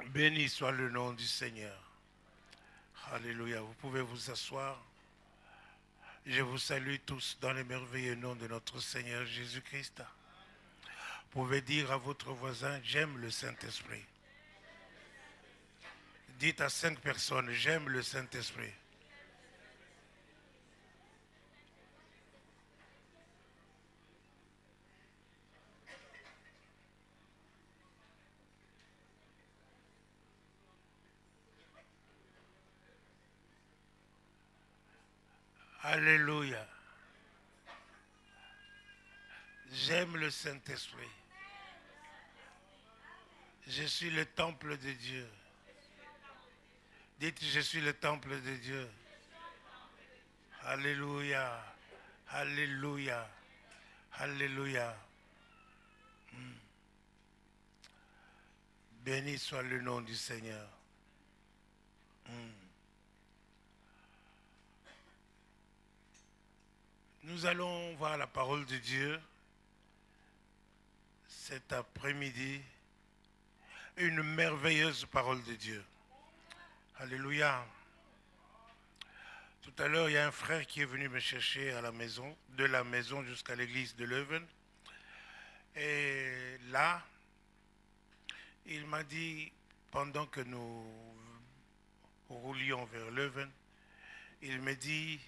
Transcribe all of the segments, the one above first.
Béni soit le nom du Seigneur. Alléluia. Vous pouvez vous asseoir. Je vous salue tous dans le merveilleux nom de notre Seigneur Jésus-Christ. Vous pouvez dire à votre voisin, j'aime le Saint-Esprit. Dites à 5 personnes, j'aime le Saint-Esprit. Alléluia. J'aime le Saint-Esprit. Je suis le temple de Dieu. Dites, je suis le temple de Dieu. Alléluia. Alléluia. Alléluia. Béni soit le nom du Seigneur. Nous allons voir la parole de Dieu cet après-midi. Une merveilleuse parole de Dieu. Alléluia. Tout à l'heure, il y a un frère qui est venu me chercher à la maison, de la maison jusqu'à l'église de Leuven. Et là, il m'a dit, pendant que nous roulions vers Leuven, il me dit,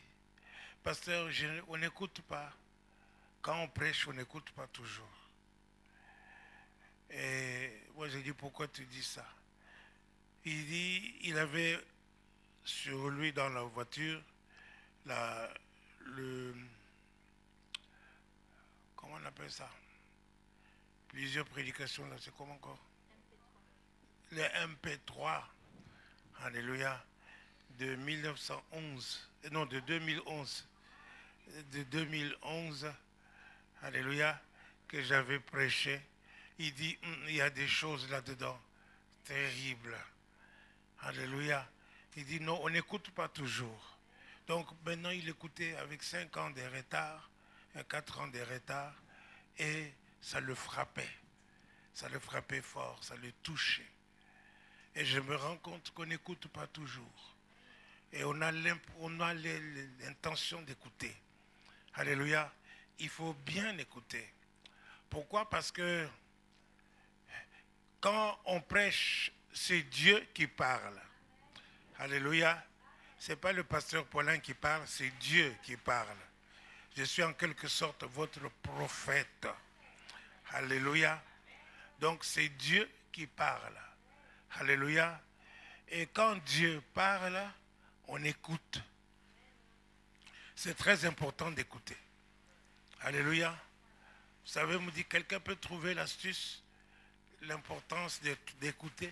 pasteur, on n'écoute pas. Quand on prêche, on n'écoute pas toujours. Et moi, j'ai dit, pourquoi tu dis ça? Il dit, il avait sur lui dans la voiture, comment on appelle ça? Plusieurs prédications, là, c'est comment encore? Le MP3, alléluia, de 1911, non, de 2011. De 2011, alléluia, que j'avais prêché. Il dit, il y a des choses là-dedans terribles. Alléluia. Il dit, non, on n'écoute pas toujours. Donc maintenant, il écoutait avec 5 ans de retard, 4 ans de retard, et ça le frappait. Ça le frappait fort, ça le touchait. Et je me rends compte qu'on n'écoute pas toujours. Et on a l'intention d'écouter. Alléluia. Il faut bien écouter. Pourquoi? Parce que quand on prêche, c'est Dieu qui parle. Alléluia. Ce n'est pas le pasteur Paulin qui parle, c'est Dieu qui parle. Je suis en quelque sorte votre prophète. Alléluia. Donc c'est Dieu qui parle. Alléluia. Et quand Dieu parle, on écoute. C'est très important d'écouter. Alléluia. Vous savez, me dit, quelqu'un peut trouver l'astuce, l'importance d'écouter.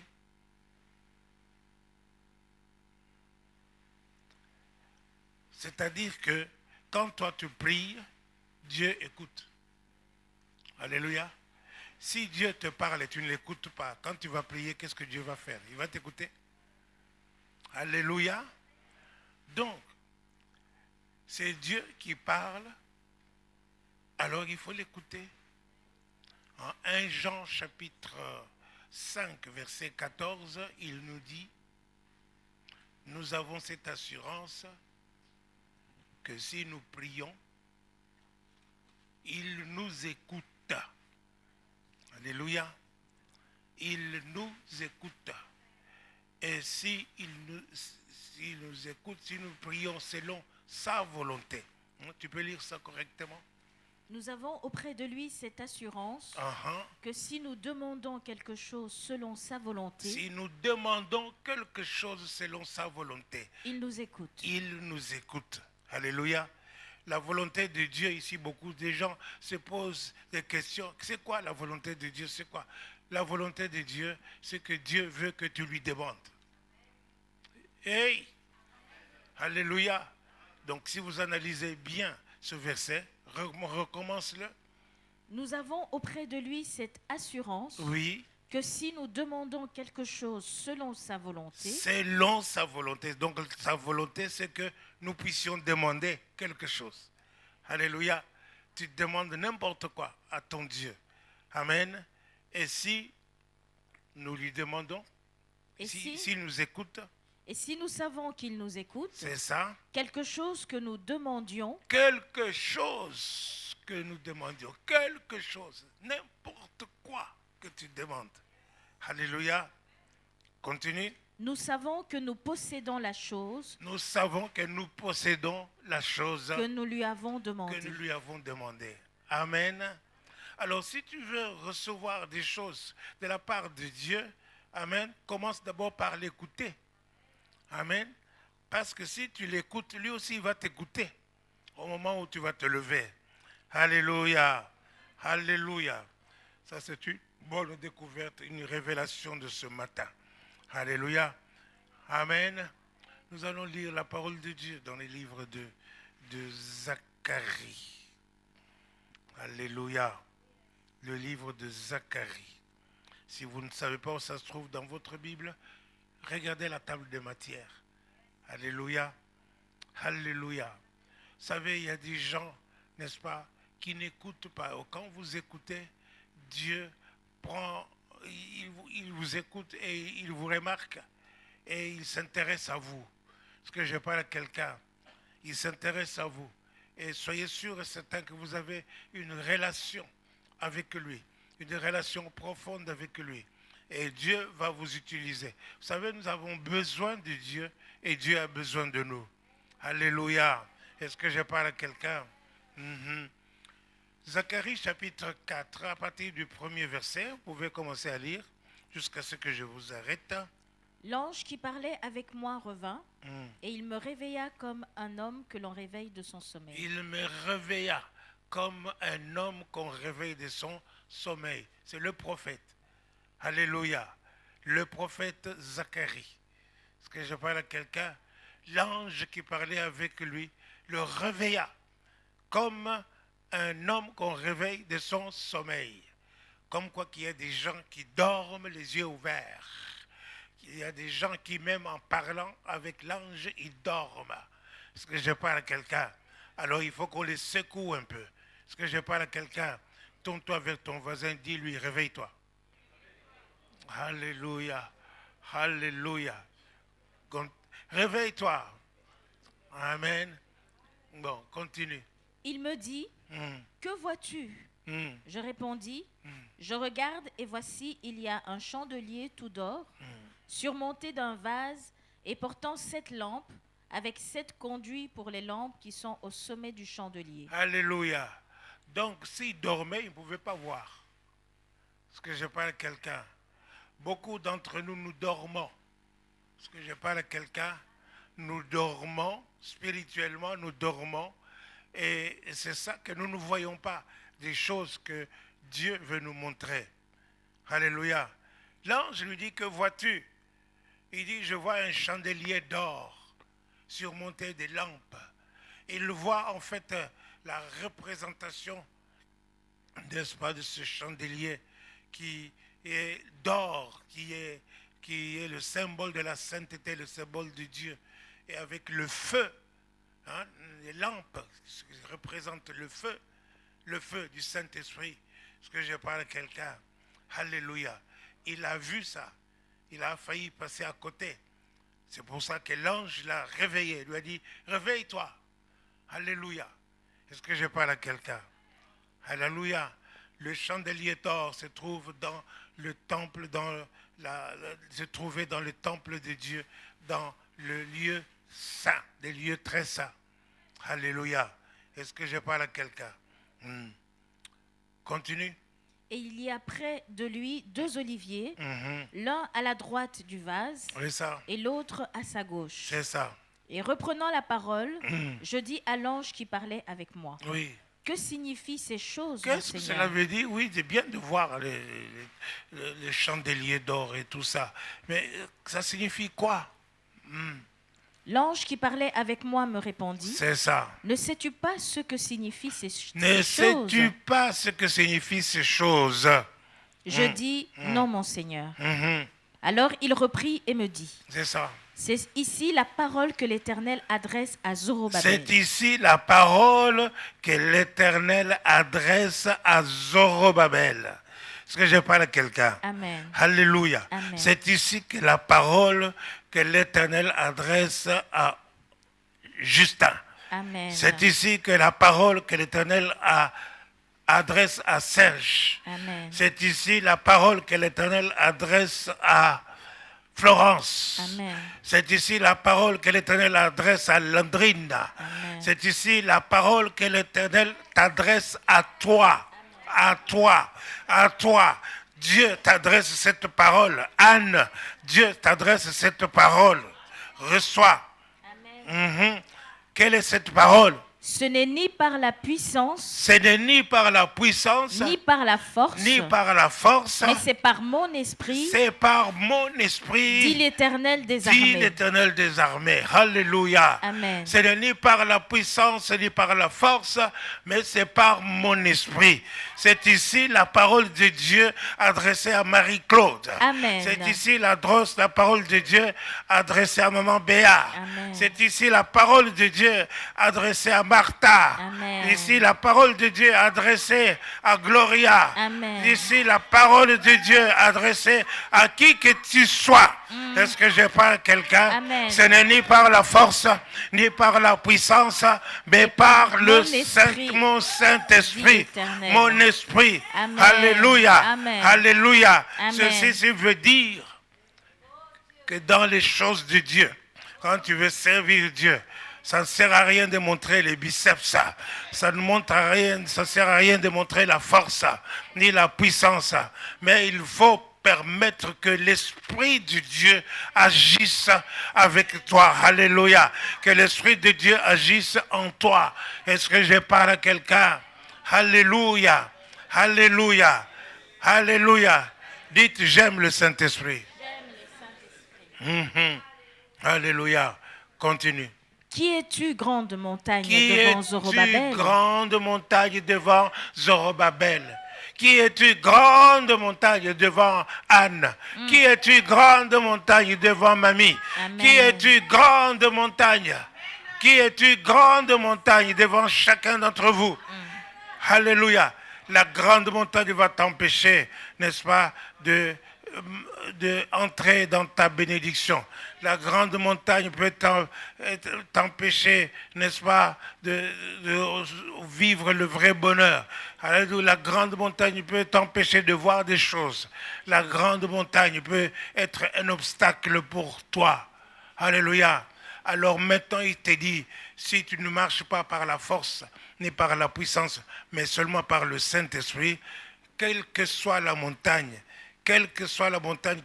C'est-à-dire que quand toi tu pries, Dieu écoute. Alléluia. Si Dieu te parle et tu ne l'écoutes pas, quand tu vas prier, qu'est-ce que Dieu va faire? Il va t'écouter. Alléluia. Donc, c'est Dieu qui parle, alors il faut l'écouter. En 1 Jean chapitre 5, verset 14, il nous dit, nous avons cette assurance que si nous prions, il nous écoute. Alléluia. Il nous écoute. Et si il nous écoute, si nous prions selon sa volonté. Tu peux lire ça correctement? Nous avons auprès de lui cette assurance que si nous demandons quelque chose selon sa volonté, si nous demandons quelque chose selon sa volonté, il nous écoute. Il nous écoute. Alléluia. La volonté de Dieu, ici, beaucoup de gens se posent des questions. C'est quoi la volonté de Dieu? C'est quoi? La volonté de Dieu, c'est que Dieu veut que tu lui demandes. Hey! Alléluia. Donc, si vous analysez bien ce verset, recommence-le. Nous avons auprès de lui cette assurance oui. que si nous demandons quelque chose selon sa volonté, selon sa volonté. Donc, sa volonté, c'est que nous puissions demander quelque chose. Alléluia. Tu demandes n'importe quoi à ton Dieu. Amen. Et si nous lui demandons, Et s'il nous écoute, et si nous savons qu'il nous écoute, c'est ça. Quelque chose que nous demandions, Quelque chose que nous demandions, quelque chose, n'importe quoi que tu demandes. Alléluia. Continue. nous savons que nous possédons la chose Nous savons que nous possédons la chose que nous lui avons que demandée. nous lui avons demandé. Amen. Alors, si tu veux recevoir des choses de la part de Dieu, amen, commence d'abord par l'écouter. Amen. Parce que si tu l'écoutes, lui aussi il va t'écouter au moment où tu vas te lever. Alléluia. Alléluia. Ça, c'est une bonne découverte, une révélation de ce matin. Alléluia. Amen. Nous allons lire la parole de Dieu dans les livres de Zacharie. Alléluia. Le livre de Zacharie. Si vous ne savez pas où ça se trouve dans votre Bible, regardez la table des matières. Alléluia. Alléluia. Vous savez, il y a des gens, n'est-ce pas, qui n'écoutent pas. Quand vous écoutez, Dieu prend, il vous écoute et il vous remarque et il s'intéresse à vous. Parce que je parle à quelqu'un, il s'intéresse à vous. Et soyez sûr et certain que vous avez une relation avec lui, une relation profonde avec lui. Et Dieu va vous utiliser. Vous savez, nous avons besoin de Dieu et Dieu a besoin de nous. Alléluia. Est-ce que je parle à quelqu'un? Zacharie chapitre 4, à partir du premier verset, vous pouvez commencer à lire jusqu'à ce que je vous arrête. L'ange qui parlait avec moi revint, et il me réveilla comme un homme que l'on réveille de son sommeil. Il me réveilla comme un homme qu'on réveille de son sommeil. C'est le prophète. Alléluia. Le prophète Zacharie. Est-ce que je parle à quelqu'un? L'ange qui parlait avec lui le réveilla comme un homme qu'on réveille de son sommeil. Comme quoi qu'il y a des gens qui dorment les yeux ouverts. Il y a des gens qui, même en parlant avec l'ange, ils dorment. Est-ce que je parle à quelqu'un? Alors il faut qu'on les secoue un peu. Est-ce que je parle à quelqu'un? Tourne-toi vers ton voisin, dis-lui, réveille-toi. Alléluia. Alléluia. Réveille-toi. Amen. Bon, continue. Il me dit, que vois-tu? Je répondis, je regarde et voici, il y a un chandelier tout d'or, surmonté d'un vase et portant 7 lampes, avec 7 conduits pour les lampes qui sont au sommet du chandelier. Alléluia. Donc, s'il dormait, il ne pouvait pas voir. Est-ce que je parle à quelqu'un? Beaucoup d'entre nous, nous dormons. Est-ce que je parle à quelqu'un? Nous dormons, spirituellement, nous dormons. Et c'est ça que nous ne voyons pas, des choses que Dieu veut nous montrer. Alléluia. L'ange lui dit, que vois-tu? Il dit, je vois un chandelier d'or surmonté des lampes. Il voit en fait la représentation, n'est-ce pas, de ce chandelier qui est d'or, qui est le symbole de la sainteté, le symbole de Dieu. Et avec le feu, hein, les lampes qui représentent le feu du Saint-Esprit. Est-ce que je parle à quelqu'un? Alléluia. Il a vu ça. Il a failli passer à côté. C'est pour ça que l'ange l'a réveillé. Il lui a dit, réveille-toi. Alléluia. Est-ce que je parle à quelqu'un? Alléluia. Le chandelier d'or se trouve dans le temple, se trouvait dans le temple de Dieu, dans le lieu saint, des lieux très saints. Alléluia. Est-ce que je parle à quelqu'un? Continue. Et il y a près de lui 2 oliviers, l'un à la droite du vase et l'autre à sa gauche. C'est ça. Et reprenant la parole, je dis à l'ange qui parlait avec moi. Oui. Que signifient ces choses, Qu'est-ce que Seigneur? cela veut dire? Oui, c'est bien de voir les chandeliers d'or et tout ça. Mais ça signifie quoi? L'ange qui parlait avec moi me répondit. C'est ça. Ne sais-tu pas ce que signifient ces choses? Ne sais-tu pas ce que signifient ces choses? Je dis, non, mon Seigneur. Alors il reprit et me dit. C'est ça. C'est ici la parole que l'Éternel adresse à Zorobabel. C'est ici la parole que l'Éternel adresse à Zorobabel. Est-ce que je parle à quelqu'un? Amen. Alléluia. Amen. C'est ici que la parole que l'Éternel adresse à Justin. Amen. C'est ici que la parole que l'Éternel adresse à Serge. Amen. C'est ici la parole que l'Éternel adresse à Florence. Amen. C'est ici la parole que l'Éternel adresse à Landrine. C'est ici la parole que l'Éternel t'adresse à toi. À toi. À toi. Dieu t'adresse cette parole. Anne, Dieu t'adresse cette parole. Reçois. Amen. Quelle est cette parole? Ce n'est ni par la puissance, Ce n'est ni par la puissance, ni par la force, ni par la force, mais c'est par mon esprit, c'est par mon esprit, dit l'Éternel des dit armées. l'Éternel des armées. Alléluia. Amen. Ce n'est ni par la puissance, ni par la force, mais c'est par mon esprit. C'est ici la parole de Dieu adressée à Marie-Claude. Amen. C'est ici la parole de Dieu adressée à Maman Béa. Amen. C'est ici la parole de Dieu adressée à Martha. Amen. Ici la parole de Dieu adressée à Gloria. Amen. Ici la parole de Dieu adressée à qui que tu sois. Est-ce que je parle à quelqu'un? Amen. Ce n'est ni par la force, ni par la puissance, mais par le mon Saint-Esprit. Mon esprit. Amen. Alléluia. Amen. Alléluia. Amen. Ceci veut dire que dans les choses de Dieu, quand tu veux servir Dieu, ça ne sert à rien de montrer les biceps, ça ne montre à rien, ça sert à rien de montrer la force, ni la puissance, mais il faut permettre que l'Esprit de Dieu agisse avec toi. Alléluia. Que l'Esprit de Dieu agisse en toi. Est-ce que je parle à quelqu'un? Alléluia. Alléluia. Alléluia. Dites, j'aime le Saint-Esprit. Alléluia. Continue. Qui es-tu, grande montagne Qui devant es-tu, Zorobabel? grande montagne devant Zorobabel? Qui es-tu, grande montagne devant Anne? Qui es-tu, grande montagne devant Mamie? Amen. Qui es-tu, grande montagne? Qui es-tu, grande montagne devant chacun d'entre vous? Alléluia. La grande montagne va t'empêcher, n'est-ce pas, de entrer dans ta bénédiction. La grande montagne peut t'empêcher, n'est-ce pas, de vivre le vrai bonheur. Alléluia. La grande montagne peut t'empêcher de voir des choses. La grande montagne peut être un obstacle pour toi. Alléluia. Alors maintenant, il te dit, si tu ne marches pas par la force, ni par la puissance, mais seulement par le Saint-Esprit, quelle que soit la montagne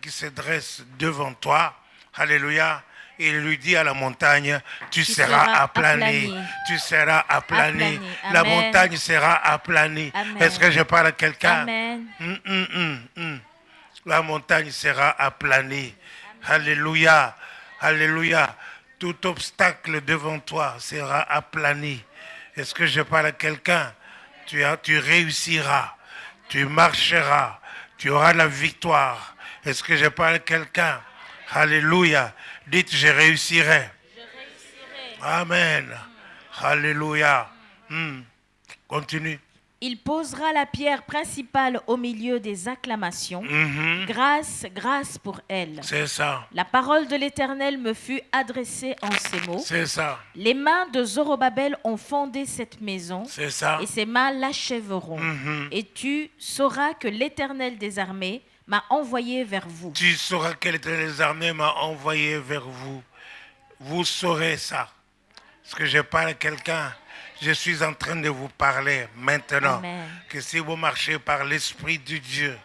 qui se dresse devant toi, alléluia, il lui dit à la montagne, tu seras aplani. Tu seras aplani. La montagne sera aplanie. Est-ce que je parle à quelqu'un? Amen. La montagne sera aplanie. Alléluia. Alléluia. Tout obstacle devant toi sera aplani. Est-ce que je parle à quelqu'un? Tu réussiras. Tu marcheras. Tu auras la victoire. Est-ce que je parle à quelqu'un? Alléluia. Dites, je réussirai. Amen. Alléluia. Continue. Il posera la pierre principale au milieu des acclamations. Grâce, grâce pour elle. C'est ça. La parole de l'Éternel me fut adressée en ces mots. C'est ça. Les mains de Zorobabel ont fondé cette maison. C'est ça. Et ses mains l'achèveront. Et tu sauras que l'Éternel des armées m'a envoyé vers vous. Tu sauras que l'Éternel des armées m'a envoyé vers vous. Vous saurez ça. Est-ce que je parle à quelqu'un? Je suis en train de vous parler maintenant. Amen. Que si vous marchez par l'Esprit de Dieu,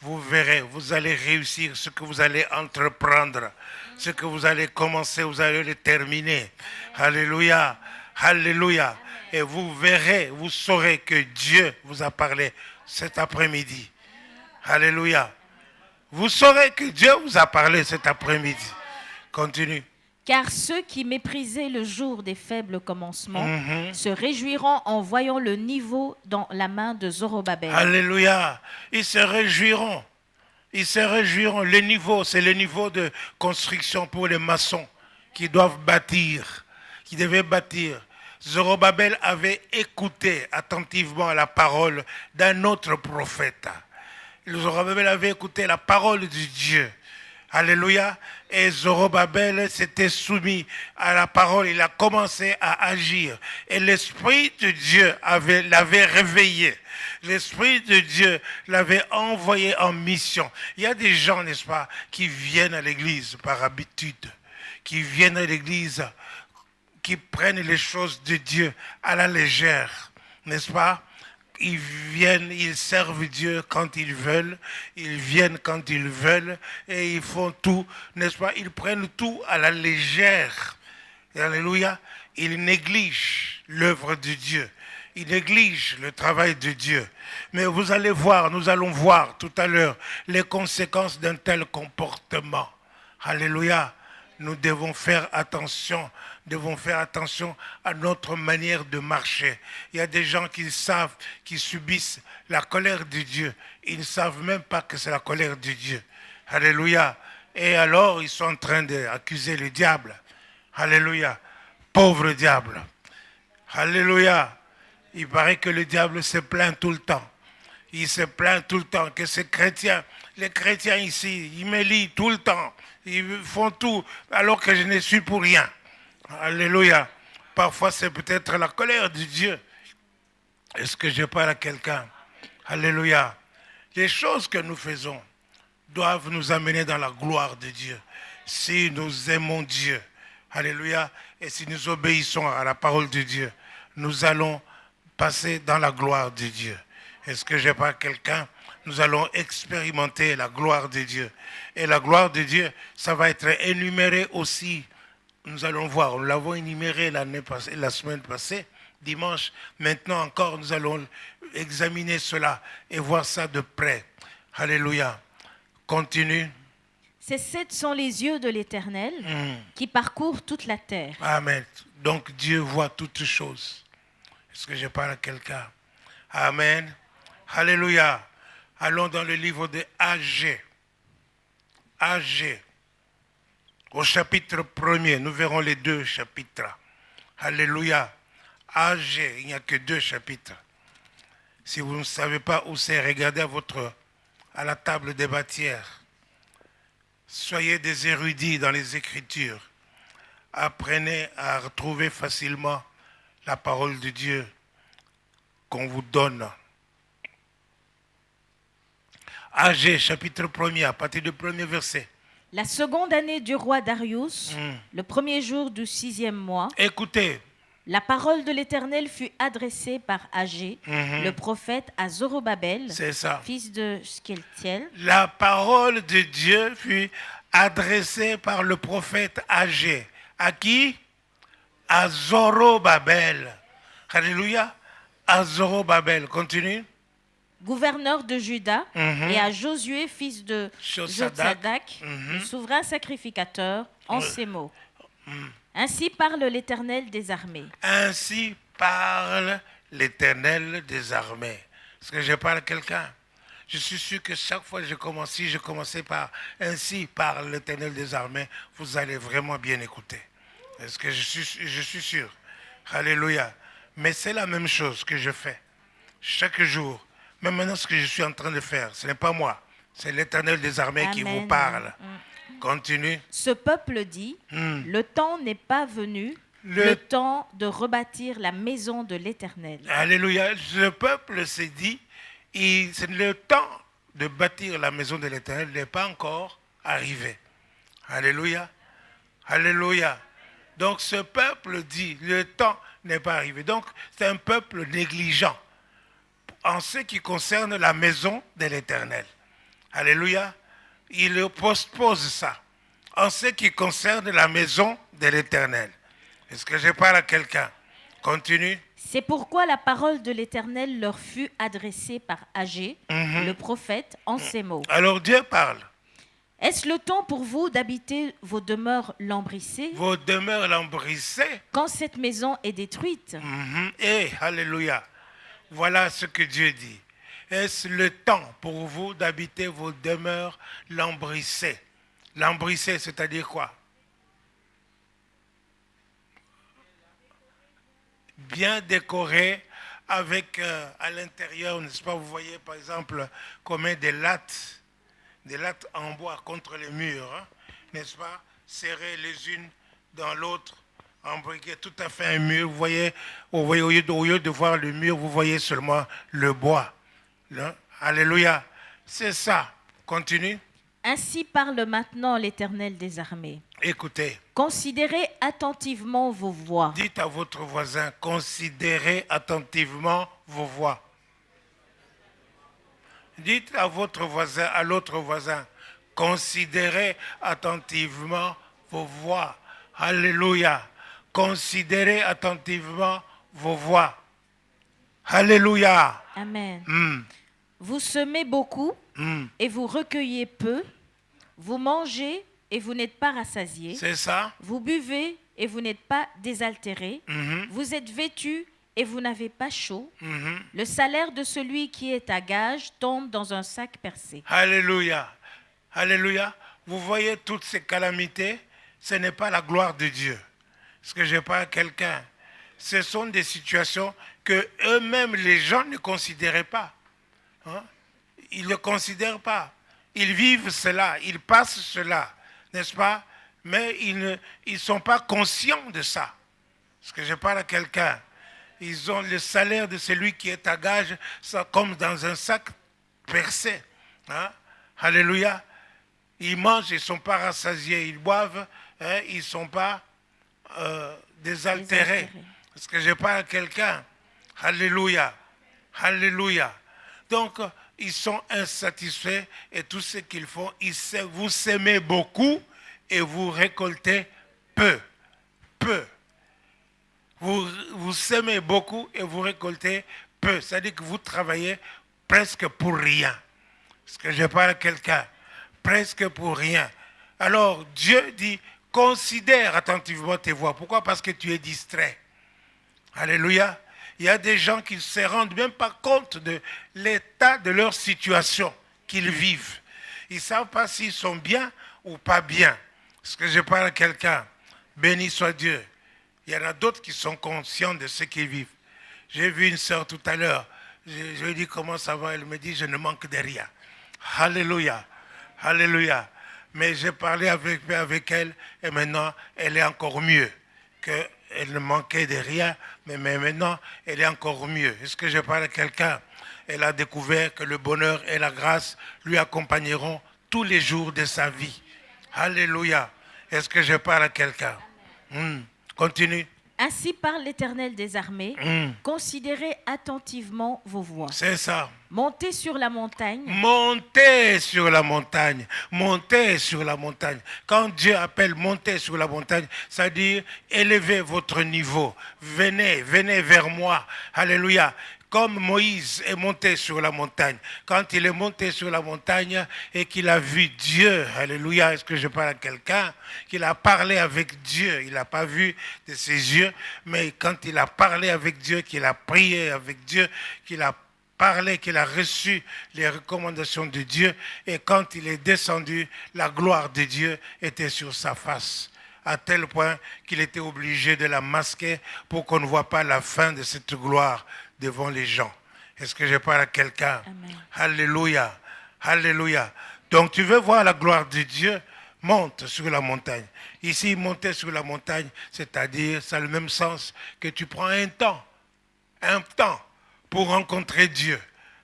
vous verrez, vous allez réussir ce que vous allez entreprendre. Ce que vous allez commencer, vous allez le terminer. Alléluia. Alléluia. Et vous verrez, vous saurez que Dieu vous a parlé cet après-midi. Alléluia. Vous saurez que Dieu vous a parlé cet après-midi. Continue. Car ceux qui méprisaient le jour des faibles commencements se réjouiront en voyant le niveau dans la main de Zorobabel. Alléluia. Ils se réjouiront. Ils se réjouiront. Le niveau, c'est le niveau de construction pour les maçons qui doivent bâtir, qui devaient bâtir. Zorobabel avait écouté attentivement la parole d'un autre prophète. Zorobabel avait écouté la parole de Dieu. Alléluia. Et Zorobabel s'était soumis à la parole. Il a commencé à agir. Et l'Esprit de Dieu l'avait réveillé. L'Esprit de Dieu l'avait envoyé en mission. Il y a des gens, n'est-ce pas, qui viennent à l'église par habitude, qui viennent à l'église, qui prennent les choses de Dieu à la légère, n'est-ce pas? Ils viennent, ils servent Dieu quand ils veulent, ils viennent quand ils veulent, et ils font tout, n'est-ce pas? Ils prennent tout à la légère. Alléluia. Ils négligent l'œuvre de Dieu. Ils négligent le travail de Dieu. Mais vous allez voir, nous allons voir tout à l'heure les conséquences d'un tel comportement. Alléluia. Nous devons faire attention à notre manière de marcher. Il y a des gens qui subissent la colère de Dieu. Ils ne savent même pas que c'est la colère de Dieu. Alléluia. Et alors, ils sont en train d'accuser le diable. Alléluia. Pauvre diable. Alléluia. Il paraît que le diable se plaint tout le temps. Il se plaint tout le temps que ces chrétiens, les chrétiens ici, ils me lient tout le temps. Ils font tout alors que je ne suis pour rien. Alléluia. Parfois, c'est peut-être la colère de Dieu. Est-ce que je parle à quelqu'un? Alléluia. Les choses que nous faisons doivent nous amener dans la gloire de Dieu. Si nous aimons Dieu, alléluia, et si nous obéissons à la parole de Dieu, nous allons passer dans la gloire de Dieu. Est-ce que je parle à quelqu'un? Nous allons expérimenter la gloire de Dieu. Et la gloire de Dieu, ça va être énuméré aussi. Nous allons voir, nous l'avons énuméré la semaine passée, dimanche. Maintenant encore, nous allons examiner cela et voir ça de près. Alléluia. Continue. Ces sept sont les yeux de l'Éternel qui parcourent toute la terre. Amen. Donc Dieu voit toutes choses. Est-ce que je parle à quelqu'un? Amen. Alléluia. Allons dans le livre de Agé. Agé. Au chapitre 1er, nous verrons les 2 chapitres. Alléluia. Agé, il n'y a que 2 chapitres. Si vous ne savez pas où c'est, regardez à la table des bâtières. Soyez des érudits dans les Écritures. Apprenez à retrouver facilement la parole de Dieu qu'on vous donne. Agé, chapitre 1er, à partir du 1er verset. La seconde année du roi Darius, le premier jour du 6e mois, écoutez, la parole de l'Éternel fut adressée par Agé, le prophète, à Zorobabel, fils de Skeltiel. La parole de Dieu fut adressée par le prophète Agé. À qui? À Zorobabel. Alléluia. À Zorobabel. Continue. Gouverneur de Juda, et à Josué, fils de Jotsadak, le souverain sacrificateur, en ces mots. Ainsi parle l'Éternel des armées. Ainsi parle l'Éternel des armées. Est-ce que je parle à quelqu'un? Je suis sûr que chaque fois que je commençais par ainsi parle l'Éternel des armées, vous allez vraiment bien écouter. Est-ce que je suis sûr? Alléluia. Mais c'est la même chose que je fais chaque jour. Mais maintenant, ce que je suis en train de faire, ce n'est pas moi. C'est l'Éternel des armées qui vous parle. Continue. Ce peuple dit, le temps n'est pas venu, le temps de rebâtir la maison de l'Éternel. Alléluia. Le peuple s'est dit, le temps de bâtir la maison de l'Éternel n'est pas encore arrivé. Alléluia. Alléluia. Donc ce peuple dit, le temps n'est pas arrivé. Donc c'est un peuple négligent en ce qui concerne la maison de l'Éternel. Alléluia. Il postpose ça en ce qui concerne la maison de l'Éternel. Est-ce que je parle à quelqu'un? Continue. C'est pourquoi la parole de l'Éternel leur fut adressée par Agé, le prophète, en ces mots. Alors Dieu parle. Est-ce le temps pour vous d'habiter vos demeures lambrissées? Vos demeures lambrissées? Quand cette maison est détruite? Alléluia. Voilà ce que Dieu dit. Est-ce le temps pour vous d'habiter vos demeures lambrissées? Lambrissées, c'est-à-dire quoi? Bien décorées avec à l'intérieur, n'est-ce pas, vous voyez par exemple comme des lattes en bois contre les murs, hein, n'est-ce pas, serrées les unes dans l'autre, embriquées tout à fait un mur. Vous voyez au lieu de voir le mur, vous voyez seulement le bois. Là. Alléluia. C'est ça. Continue. Ainsi parle maintenant l'Éternel des armées. Écoutez. Considérez attentivement vos voies. Dites à votre voisin, considérez attentivement vos voies. Dites à votre voisin, à l'autre voisin, considérez attentivement vos voies. Alléluia. Considérez attentivement vos voies. Alléluia. Amen. Vous semez beaucoup et vous recueillez peu. Vous mangez et vous n'êtes pas rassasiés. C'est ça. Vous buvez et vous n'êtes pas désaltérés. Vous êtes vêtus et vous n'avez pas chaud. Le salaire de celui qui est à gage tombe dans un sac percé. Alléluia. Alléluia. Vous voyez toutes ces calamités, ce n'est pas la gloire de Dieu. Parce que je parle à quelqu'un. Ce sont des situations que eux-mêmes, les gens ne considéraient pas. Hein? Ils ne considèrent pas. Ils vivent cela, ils passent cela, n'est-ce pas? Mais ils ne sont pas conscients de ça. Parce que je parle à quelqu'un. Ils ont le salaire de celui qui est à gage, ça, comme dans un sac percé. Hein? Alléluia. Ils mangent, ils ne sont pas rassasiés. Ils boivent, hein, ils ne sont pas désaltérés. Parce que je parle à quelqu'un. Alléluia. Alléluia. Donc, ils sont insatisfaits et tout ce qu'ils font, vous semez beaucoup et vous récoltez peu. Peu. Vous semez beaucoup et vous récoltez peu. C'est-à-dire que vous travaillez presque pour rien. Parce que je parle à quelqu'un. Presque pour rien. Alors, Dieu dit, considère attentivement tes voies. Pourquoi? Parce que tu es distrait. Alléluia. Il y a des gens qui ne se rendent même pas compte de l'état de leur situation qu'ils vivent. Ils ne savent pas s'ils sont bien ou pas bien. Parce que je parle à quelqu'un, béni soit Dieu. Il y en a d'autres qui sont conscients de ce qu'ils vivent. J'ai vu une sœur tout à l'heure. Je lui ai dit comment ça va. Elle me dit, je ne manque de rien. Alléluia. Alléluia. Mais j'ai parlé avec elle et maintenant, elle est encore mieux que... Elle ne manquait de rien, mais maintenant, elle est encore mieux. Est-ce que je parle à quelqu'un? Elle a découvert que le bonheur et la grâce lui accompagneront tous les jours de sa vie. Alléluia. Est-ce que je parle à quelqu'un? Continue. Ainsi parle l'Éternel des armées. Considérez attentivement vos voies. C'est ça. Montez sur la montagne. Montez sur la montagne. Montez sur la montagne. Quand Dieu appelle monter sur la montagne, ça veut dire élevez votre niveau. Venez vers moi. Alléluia. Comme Moïse est monté sur la montagne. Quand il est monté sur la montagne et qu'il a vu Dieu, alléluia, est-ce que je parle à quelqu'un? Qu'il a parlé avec Dieu, il n'a pas vu de ses yeux, mais quand il a parlé avec Dieu, qu'il a prié avec Dieu, qu'il a parlé, qu'il a reçu les recommandations de Dieu, et quand il est descendu, la gloire de Dieu était sur sa face, à tel point qu'il était obligé de la masquer pour qu'on ne voit pas la fin de cette gloire devant les gens. Est-ce que je parle à quelqu'un? Alléluia. Alléluia. Donc tu veux voir la gloire de Dieu? Monte sur la montagne. Ici, monter sur la montagne, c'est-à-dire, ça a le même sens que tu prends un temps pour rencontrer Dieu,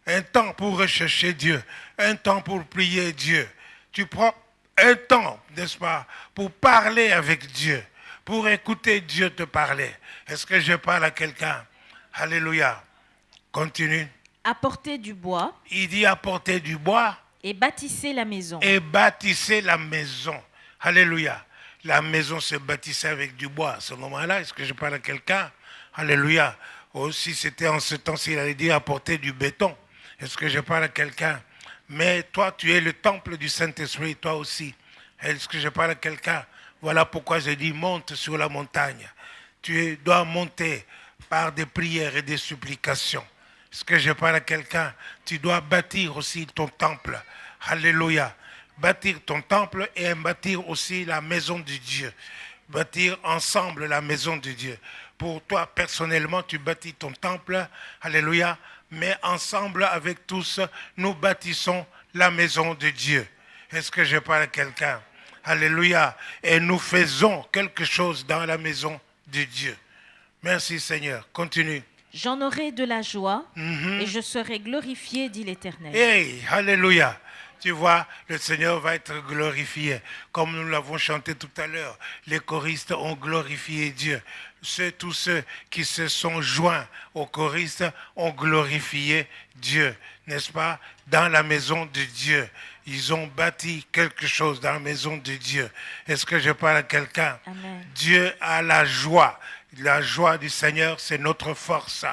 un temps pour rechercher Dieu, un temps pour prier Dieu. Tu prends un temps, n'est-ce pas, pour parler avec Dieu, pour écouter Dieu te parler. Est-ce que je parle à quelqu'un? Alléluia. Continue. Apportez du bois. Il dit apportez du bois. Et bâtissez la maison. Et bâtissez la maison. Alléluia. La maison se bâtissait avec du bois. À ce moment-là, est-ce que je parle à quelqu'un? Alléluia. Aussi, c'était en ce temps-ci, il allait dire apporter du béton. Est-ce que je parle à quelqu'un? Mais toi, tu es le temple du Saint-Esprit, toi aussi. Est-ce que je parle à quelqu'un? Voilà pourquoi je dis monte sur la montagne. Tu dois monter par des prières et des supplications. Est-ce que je parle à quelqu'un? Tu dois bâtir aussi ton temple. Alléluia. Bâtir ton temple et bâtir aussi la maison de Dieu. Bâtir ensemble la maison de Dieu. Pour toi, personnellement, tu bâtis ton temple. Alléluia. Mais ensemble, avec tous, nous bâtissons la maison de Dieu. Est-ce que je parle à quelqu'un? Alléluia. Et nous faisons quelque chose dans la maison de Dieu. Merci Seigneur. Continue. J'en aurai de la joie et je serai glorifié, dit l'Éternel. Hey, alléluia. Tu vois, le Seigneur va être glorifié. Comme nous l'avons chanté tout à l'heure, les choristes ont glorifié Dieu. Tous ceux qui se sont joints aux choristes ont glorifié Dieu, n'est-ce pas? Dans la maison de Dieu. Ils ont bâti quelque chose dans la maison de Dieu. Est-ce que je parle à quelqu'un? Amen. Dieu a la joie. La joie du Seigneur, c'est notre force.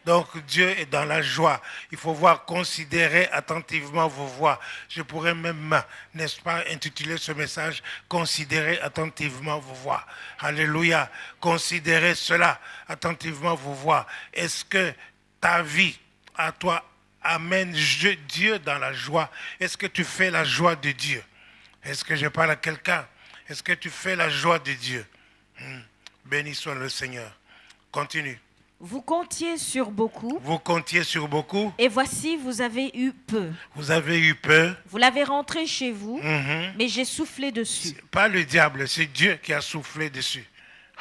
Donc Dieu est dans la joie. Il faut voir, considérer attentivement vos voix. Je pourrais même, n'est-ce pas, intituler ce message « Considérez attentivement vos voix ». Alléluia. Considérez cela attentivement vos voix. Est-ce que ta vie à toi amène Dieu dans la joie? Est-ce que tu fais la joie de Dieu? Est-ce que je parle à quelqu'un? Est-ce que tu fais la joie de Dieu? Béni soit le Seigneur. Continue. Vous comptiez sur beaucoup. Vous comptiez sur beaucoup. Et voici, vous avez eu peu. Vous avez eu peu. Vous l'avez rentré chez vous, mais j'ai soufflé dessus. Pas le diable, c'est Dieu qui a soufflé dessus.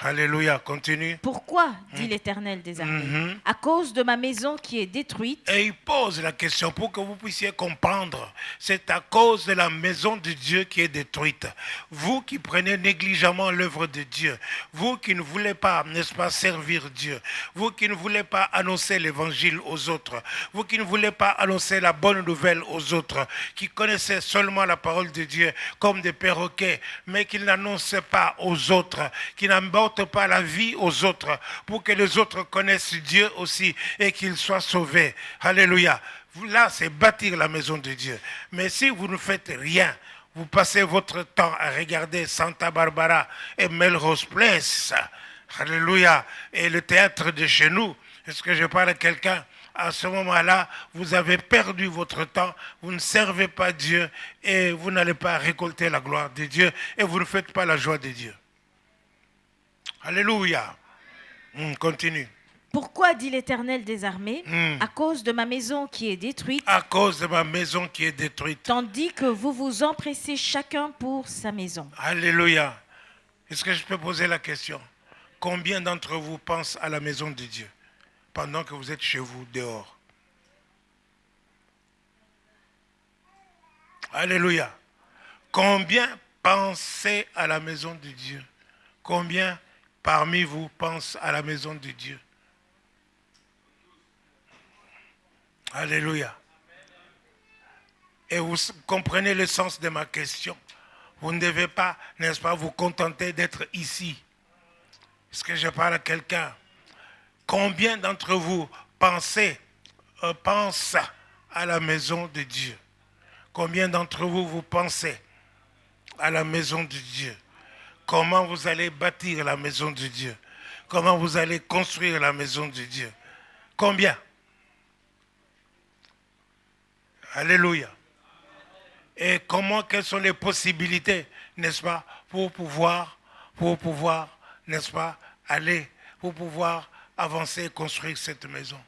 Alléluia, continue. Pourquoi, dit l'Éternel des armées? À cause de ma maison qui est détruite. Et il pose la question pour que vous puissiez comprendre. C'est à cause de la maison de Dieu qui est détruite. Vous qui prenez négligemment l'œuvre de Dieu. Vous qui ne voulez pas, n'est-ce pas, servir Dieu. Vous qui ne voulez pas annoncer l'évangile aux autres. Vous qui ne voulez pas annoncer la bonne nouvelle aux autres. Qui connaissez seulement la parole de Dieu comme des perroquets, mais qui n'annoncent pas aux autres. Qui n'apportent pas la vie aux autres pour que les autres connaissent Dieu aussi et qu'ils soient sauvés. Alléluia. Là, c'est bâtir la maison de Dieu. Mais si vous ne faites rien, vous passez votre temps à regarder Santa Barbara et Melrose Place, alléluia, et le théâtre de chez nous, est-ce que je parle à quelqu'un? À ce moment-là, vous avez perdu votre temps, vous ne servez pas Dieu et vous n'allez pas récolter la gloire de Dieu et vous ne faites pas la joie de Dieu. Alléluia. Continue. Pourquoi, dit l'Éternel des armées? À cause de ma maison qui est détruite. À cause de ma maison qui est détruite. Tandis que vous vous empressez chacun pour sa maison. Alléluia. Est-ce que je peux poser la question? Combien d'entre vous pensent à la maison de Dieu pendant que vous êtes chez vous dehors? Alléluia. Combien pensez à la maison de Dieu? Combien parmi vous pensent à la maison de Dieu? Alléluia. Et vous comprenez le sens de ma question. Vous ne devez pas, n'est-ce pas, vous contenter d'être ici. Est-ce que je parle à quelqu'un? Combien d'entre vous pensent à la maison de Dieu? Combien d'entre vous pensez à la maison de Dieu? Comment vous allez bâtir la maison de Dieu? Comment vous allez construire la maison de Dieu? Combien? Alléluia. Et quelles sont les possibilités, n'est-ce pas, pour pouvoir, n'est-ce pas, aller, pour pouvoir avancer et construire cette maison?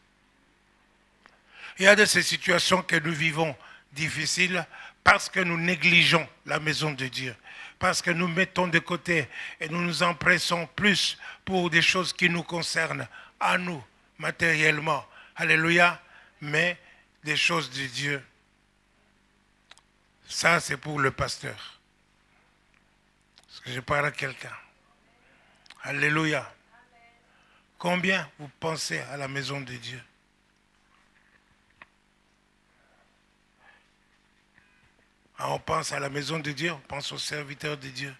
Il y a de ces situations que nous vivons difficiles parce que nous négligeons la maison de Dieu. Parce que nous mettons de côté et nous nous empressons plus pour des choses qui nous concernent, à nous, matériellement. Alléluia. Mais des choses de Dieu, ça c'est pour le pasteur. Est-ce que je parle à quelqu'un? Alléluia. Combien vous pensez à la maison de Dieu? On pense à la maison de Dieu, on pense aux serviteurs de Dieu.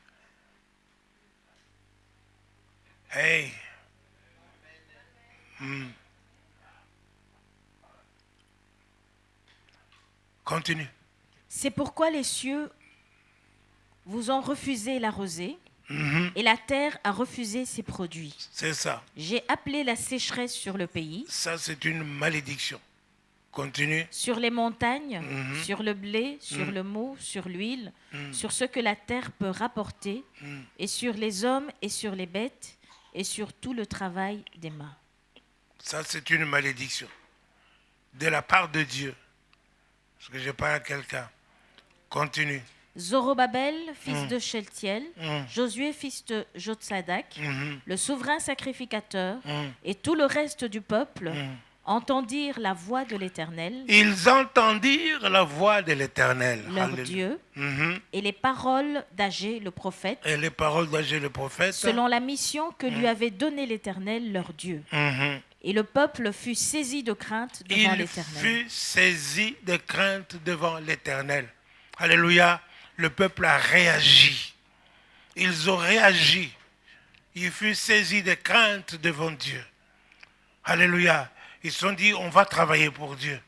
Hey! Continue. C'est pourquoi les cieux vous ont refusé la rosée et la terre a refusé ses produits. C'est ça. J'ai appelé la sécheresse sur le pays. Ça, c'est une malédiction. Continue. Sur les montagnes, sur le blé, sur le mou, sur l'huile, sur ce que la terre peut rapporter, et sur les hommes et sur les bêtes, et sur tout le travail des mains. Ça, c'est une malédiction de la part de Dieu. Parce que je parle à quelqu'un. Continue. Zorobabel, fils de Sheltiel, Josué, fils de Jotsadak, le souverain sacrificateur, et tout le reste du peuple entendirent la voix de l'Éternel. Ils entendirent la voix de l'Éternel, leur Dieu, et les paroles d'Agé le prophète, et les paroles d'Agé le prophète, selon la mission que lui avait donnée l'Éternel, leur Dieu. Et le peuple fut saisi de crainte devant l'Éternel. Il fut saisi de crainte devant l'Éternel. Alléluia. Le peuple a réagi. Ils ont réagi. Il fut saisi de crainte devant Dieu. Alléluia. Ils se sont dit, on va travailler pour Dieu.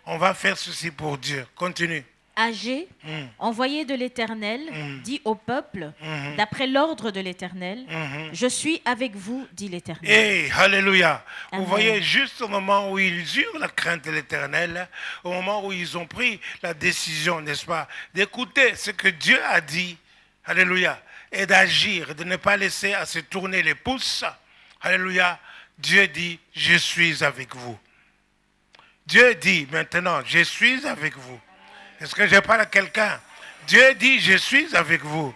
On va faire ceci pour Dieu. Continue. Agé, envoyé de l'Éternel, dit au peuple, d'après l'ordre de l'Éternel, je suis avec vous, dit l'Éternel. Hey, alléluia. Amen. Vous voyez, juste au moment où ils eurent la crainte de l'Éternel, au moment où ils ont pris la décision, n'est-ce pas, d'écouter ce que Dieu a dit, alléluia, et d'agir, de ne pas laisser à se tourner les pouces, alléluia, Dieu dit, je suis avec vous. Dieu dit maintenant, je suis avec vous. Est-ce que je parle à quelqu'un? Dieu dit, je suis avec vous.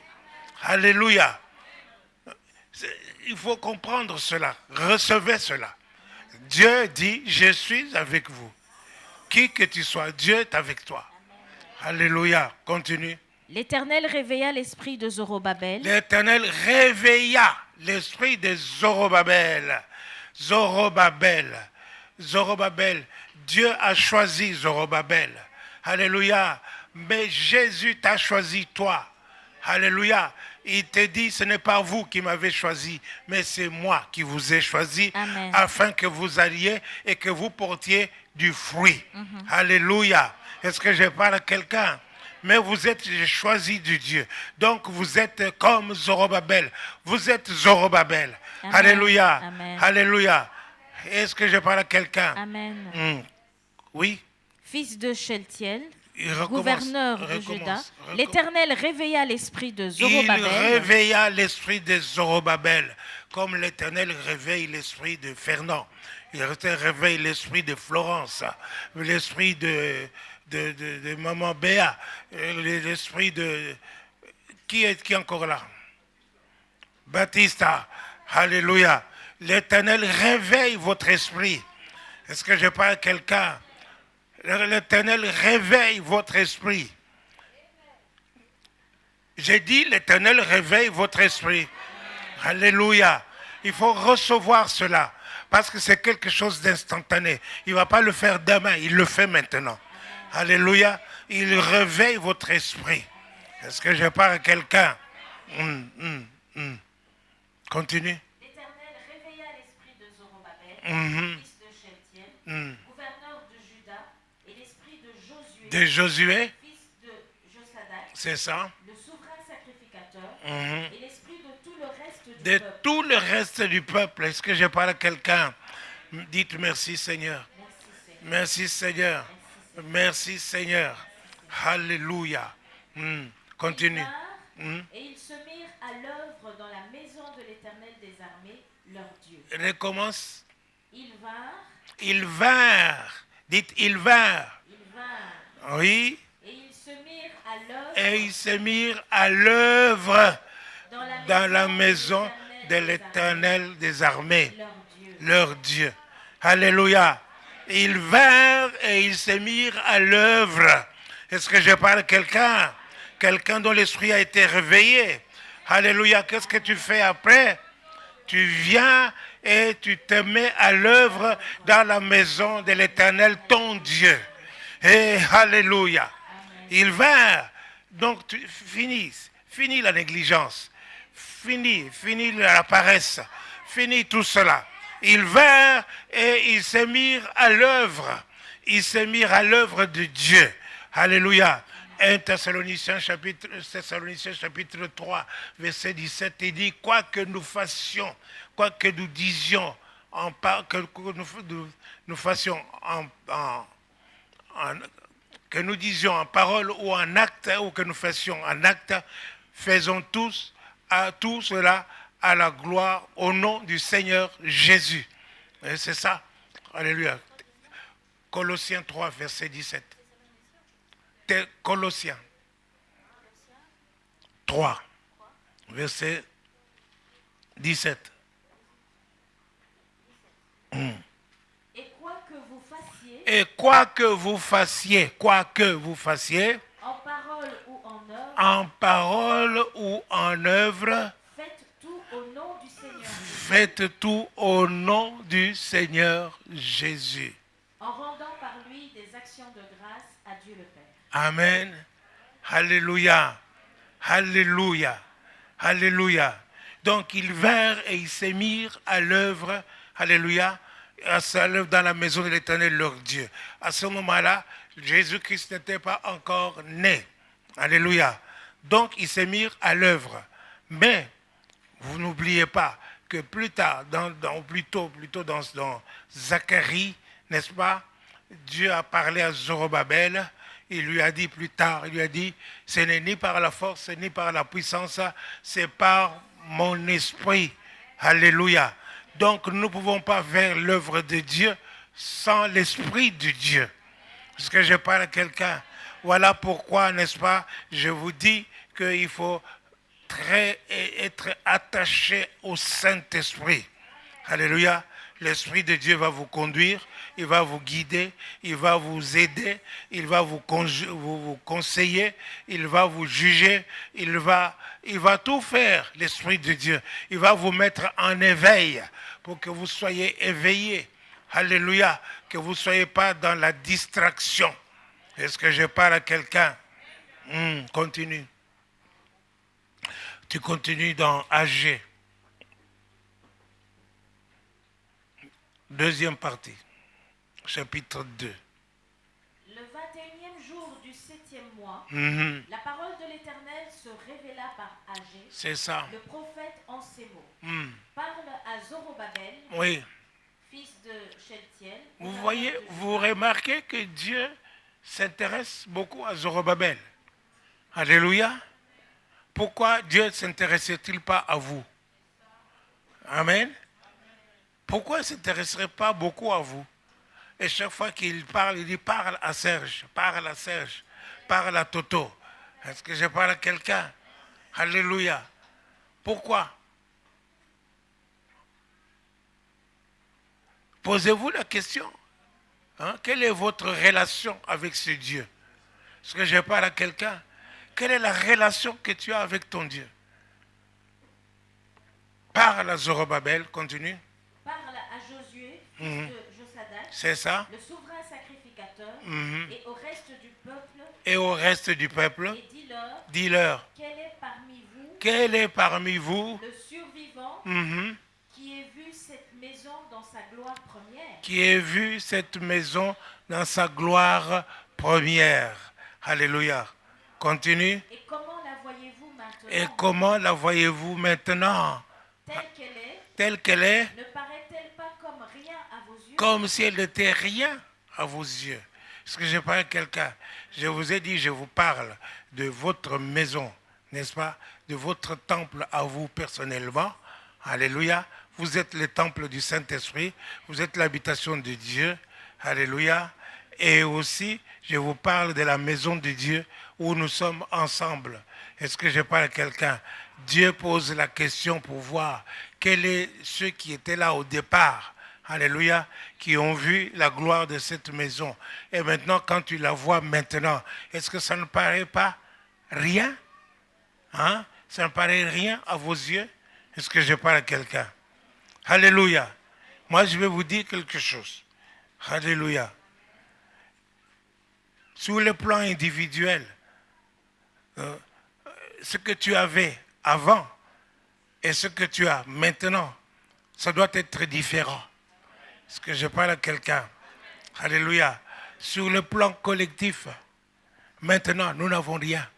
Alléluia. Il faut comprendre cela. Recevez cela. Dieu dit, je suis avec vous. Qui que tu sois, Dieu est avec toi. Alléluia. Continue. L'Éternel réveilla l'esprit de Zorobabel. L'Éternel réveilla l'esprit de Zorobabel. Zorobabel. Zorobabel. Dieu a choisi Zorobabel. Alléluia. Mais Jésus t'a choisi toi. Alléluia. Il te dit, ce n'est pas vous qui m'avez choisi, mais c'est moi qui vous ai choisi. Amen. Afin que vous alliez et que vous portiez du fruit. Alléluia. Est-ce que je parle à quelqu'un? Mais vous êtes choisi de Dieu. Donc vous êtes comme Zorobabel. Vous êtes Zorobabel. Amen. Alléluia. Amen. Alléluia. Est-ce que je parle à quelqu'un? Amen. Oui. Fils de Sheltiel, Il recommence, gouverneur de Juda, l'Éternel réveilla l'esprit de Il Zorobabel. réveilla l'esprit de Zorobabel, comme l'Éternel réveille l'esprit de Fernand. Il réveille l'esprit de Florence, l'esprit de Maman Béa, l'esprit de... Qui est encore là? Baptista. Alléluia. L'Éternel réveille votre esprit. Est-ce que je parle à quelqu'un? L'Éternel réveille votre esprit. J'ai dit, l'Éternel réveille votre esprit. Alléluia. Il faut recevoir cela. Parce que c'est quelque chose d'instantané. Il ne va pas le faire demain, il le fait maintenant. Alléluia. Il réveille votre esprit. Est-ce que je parle à quelqu'un? Continue. L'Éternel réveilla l'esprit de Zorobabel, fils de Sheltiel, gouverneur de Juda, et l'esprit de Josué, fils de Josadak, c'est ça. le souverain sacrificateur, et l'esprit de tout le reste du De peuple. tout le reste du peuple. Est-ce que je parle à quelqu'un? Dites merci Seigneur. Merci Seigneur. Merci Seigneur. Alléluia. Continue. Ils vinrent, et ils se mirent à l'œuvre dans la maison de l'Éternel des armées, leur Dieu. Recommence. Ils vinrent, Ils vinrent. Dites ils vinrent. Oui. et ils se mirent à l'œuvre Et ils se mirent à l'œuvre dans dans la maison de l'Éternel des armées, leur Dieu. Alléluia. Ils vinrent et ils se mirent à l'œuvre. Est-ce que je parle à quelqu'un? Quelqu'un dont l'esprit a été réveillé. Alléluia. Qu'est-ce que tu fais après? Tu viens et tu te mets à l'œuvre dans la maison de l'Éternel, ton Dieu. Et alléluia. Ils vinrent. Donc, finis la négligence. Finis la paresse. Finis tout cela. Ils vinrent et ils se mirent à l'œuvre. Ils se mirent à l'œuvre de Dieu. Alléluia. 1 Thessaloniciens chapitre 3, verset 17, il dit, quoi que nous fassions, quoi que nous disions, que nous fassions que nous disions en parole ou en acte, ou que nous fassions en acte, faisons tous à tout cela à la gloire au nom du Seigneur Jésus. Et c'est ça. Alléluia. Colossiens 3, verset 17. Colossiens 3, verset 17. Et quoi que vous fassiez, en parole ou en œuvre, faites tout au nom du Seigneur. Faites tout au nom du Seigneur Jésus. En rendant par lui des actions de grâce à Dieu le Père. Amen. Alléluia. Alléluia. Alléluia. Donc ils vinrent et ils se mirent à l'œuvre. Alléluia. À sa l'œuvre dans la maison de l'Éternel leur Dieu. À ce moment-là, Jésus-Christ n'était pas encore né. Alléluia. Donc ils se mirent à l'œuvre. Mais vous n'oubliez pas que plus tard, plutôt dans Zacharie, n'est-ce pas, Dieu a parlé à Zorobabel. Il lui a dit plus tard, ce n'est ni par la force, ni par la puissance, c'est par mon esprit. Alléluia. Donc nous ne pouvons pas faire l'œuvre de Dieu sans l'esprit de Dieu. Est-ce que je parle à quelqu'un? Voilà pourquoi, n'est-ce pas, je vous dis qu'il faut être attaché au Saint-Esprit. Alléluia. L'Esprit de Dieu va vous conduire, il va vous guider, il va vous aider, il va vous conseiller, il va vous juger, il va tout faire, l'Esprit de Dieu. Il va vous mettre en éveil pour que vous soyez éveillés. Alléluia. Que vous ne soyez pas dans la distraction. Est-ce que je parle à quelqu'un? Continue. Tu continues dans AG. Deuxième partie, chapitre 2. Le 21e jour du 7e mois, la parole de l'Éternel se révéla par Agé, c'est ça. Le prophète en ces mots. Parle à Zorobabel, oui. Fils de Sheltiel. Vous remarquez que Dieu s'intéresse beaucoup à Zorobabel. Alléluia. Pourquoi Dieu ne s'intéressait-il pas à vous? Amen. Pourquoi il ne s'intéresserait pas beaucoup à vous? Et chaque fois qu'il parle, il dit parle à Serge, parle à Toto. Est-ce que je parle à quelqu'un? Alléluia. Pourquoi? Posez-vous la question. Quelle est votre relation avec ce Dieu? Est-ce que je parle à quelqu'un? Quelle est la relation que tu as avec ton Dieu? Parle à Zorobabel, continue. Parle à Josué, fils de Josadak, c'est ça. Le souverain sacrificateur, et au reste du peuple, et dis-leur, quel est parmi vous, le survivant, qui ait vu cette maison dans sa gloire première. Alléluia. Continue. Et comment la voyez-vous maintenant? Telle qu'elle est, ne paraît-elle pas comme rien à vos yeux? Comme si elle n'était rien à vos yeux. Est-ce que je parle à quelqu'un? Je vous ai dit, je vous parle de votre maison, n'est-ce pas? De votre temple à vous personnellement. Alléluia. Vous êtes le temple du Saint-Esprit. Vous êtes l'habitation de Dieu. Alléluia. Et aussi, je vous parle de la maison de Dieu où nous sommes ensemble. Est-ce que je parle à quelqu'un? Dieu pose la question pour voir quels sont ceux qui étaient là au départ. Alléluia. Qui ont vu la gloire de cette maison. Et maintenant, quand tu la vois maintenant, est-ce que ça ne paraît pas rien? Ça ne paraît rien à vos yeux? Est-ce que je parle à quelqu'un? Alléluia. Moi, je vais vous dire quelque chose. Alléluia. Sur le plan individuel, ce que tu avais avant et ce que tu as maintenant, ça doit être différent. Est-ce que je parle à quelqu'un? Alléluia. Sur le plan collectif, maintenant, nous n'avons rien.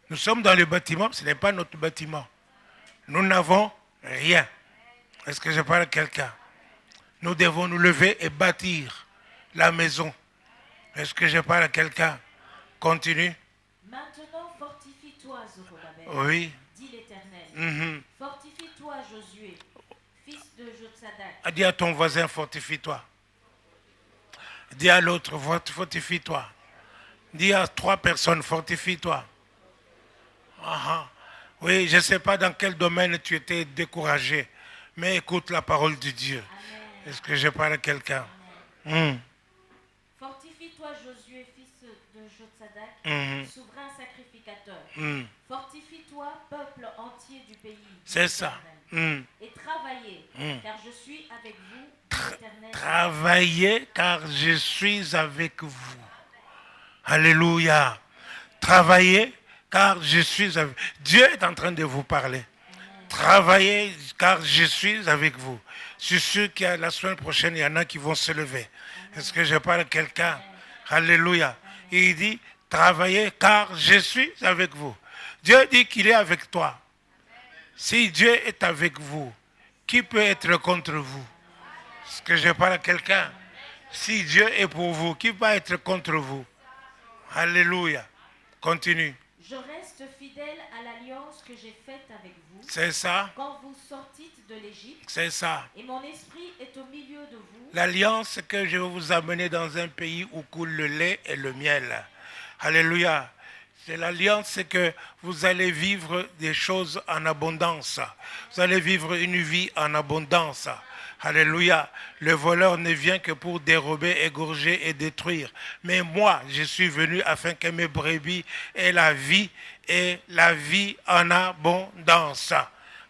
Nous sommes dans le bâtiment, ce n'est pas notre bâtiment. Nous n'avons rien. Est-ce que je parle à quelqu'un? Nous devons nous lever et bâtir la maison. Est-ce que je parle à quelqu'un? Continue. Maintenant, fortifie-toi, Zorobabel. Oui. Dit l'Éternel. Fortifie-toi, Josué, fils de Jotsadak. Dis à ton voisin, fortifie-toi. Dis à l'autre, fortifie-toi. Dis à 3 personnes, fortifie-toi. Oui, je ne sais pas dans quel domaine tu étais découragé, mais écoute la parole de Dieu. Est-ce que je parle à quelqu'un? Fortifie-toi, Josué, fils de Jotsadak, souverain sacrificateur. Fortifie-toi, peuple entier du pays. C'est ça. Et travaillez, car je suis avec vous, dit l'Éternel. Travaillez, car je suis avec vous. Alléluia. Travaillez, car je suis avec vous. Dieu est en train de vous parler. Travaillez, car je suis avec vous. Je suis sûr qu'il y a la semaine prochaine, il y en a qui vont se lever. Est-ce que je parle à quelqu'un? Alléluia. Il dit, travaillez, car je suis avec vous. Dieu dit qu'il est avec toi. Si Dieu est avec vous, qui peut être contre vous? Est-ce que je parle à quelqu'un? Si Dieu est pour vous, qui va être contre vous? Alléluia. Continue. Je reste fidèle à l'alliance que j'ai faite avec vous. C'est ça. Quand vous sortîtes de l'Égypte. C'est ça. Et mon esprit est au milieu de vous. L'alliance que je vais vous amener dans un pays où coule le lait et le miel. Alléluia. C'est l'alliance que vous allez vivre des choses en abondance. Vous allez vivre une vie en abondance. Alléluia. Le voleur ne vient que pour dérober, égorger et détruire. Mais moi, je suis venu afin que mes brebis aient la vie et la vie en abondance.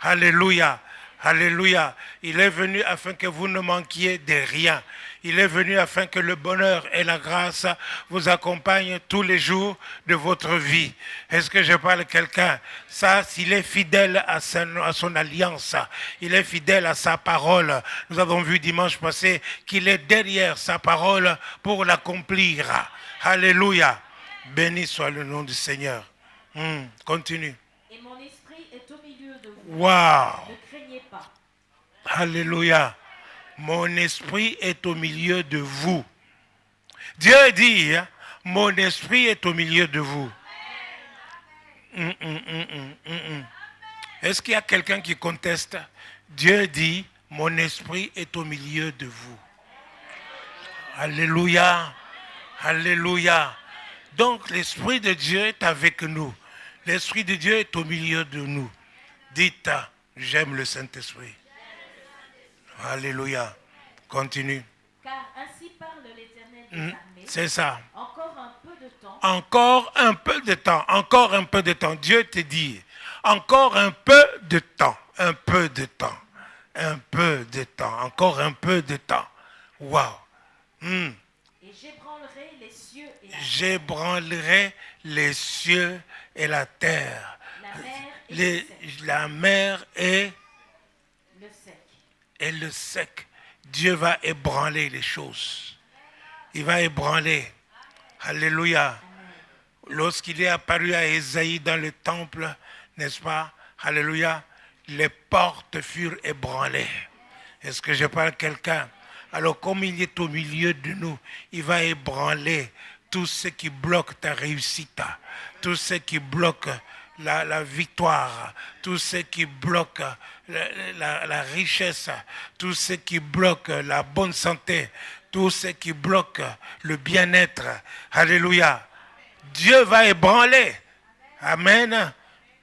Alléluia. Alléluia. Il est venu afin que vous ne manquiez de rien. Il est venu afin que le bonheur et la grâce vous accompagnent tous les jours de votre vie. Est-ce que je parle à quelqu'un? Ça, s'il est fidèle à son alliance, il est fidèle à sa parole. Nous avons vu dimanche passé qu'il est derrière sa parole pour l'accomplir. Alléluia. Béni soit le nom du Seigneur. Continue. Et mon esprit est au milieu de vous. Wow. Ne craignez pas. Alléluia. Mon esprit est au milieu de vous. Dieu dit, mon esprit est au milieu de vous. Est-ce qu'il y a quelqu'un qui conteste? Dieu dit, mon esprit est au milieu de vous. Alléluia. Alléluia. Donc l'esprit de Dieu est avec nous. L'esprit de Dieu est au milieu de nous. Dites, j'aime le Saint-Esprit. Alléluia. Continue. Car ainsi parle l'Éternel des armées. C'est ça. Encore un peu de temps. Encore un peu de temps. Encore un peu de temps. Dieu te dit. Encore un peu de temps. Un peu de temps. Un peu de temps. Encore un peu de temps. Waouh. Et j'ébranlerai les cieux et la terre. J'ébranlerai les cieux et la terre. La mer et La mer le sec. et le sec. Dieu va ébranler les choses. Il va ébranler. Alléluia. Lorsqu'il est apparu à Ésaïe dans le temple, n'est-ce pas? Alléluia. Les portes furent ébranlées. Est-ce que je parle à quelqu'un? Alors comme il est au milieu de nous, il va ébranler tout ce qui bloque ta réussite, tout ce qui bloque la victoire, tout ce qui bloque la richesse, tout ce qui bloque la bonne santé, tout ce qui bloque le bien-être. Alléluia. Dieu va ébranler. Amen.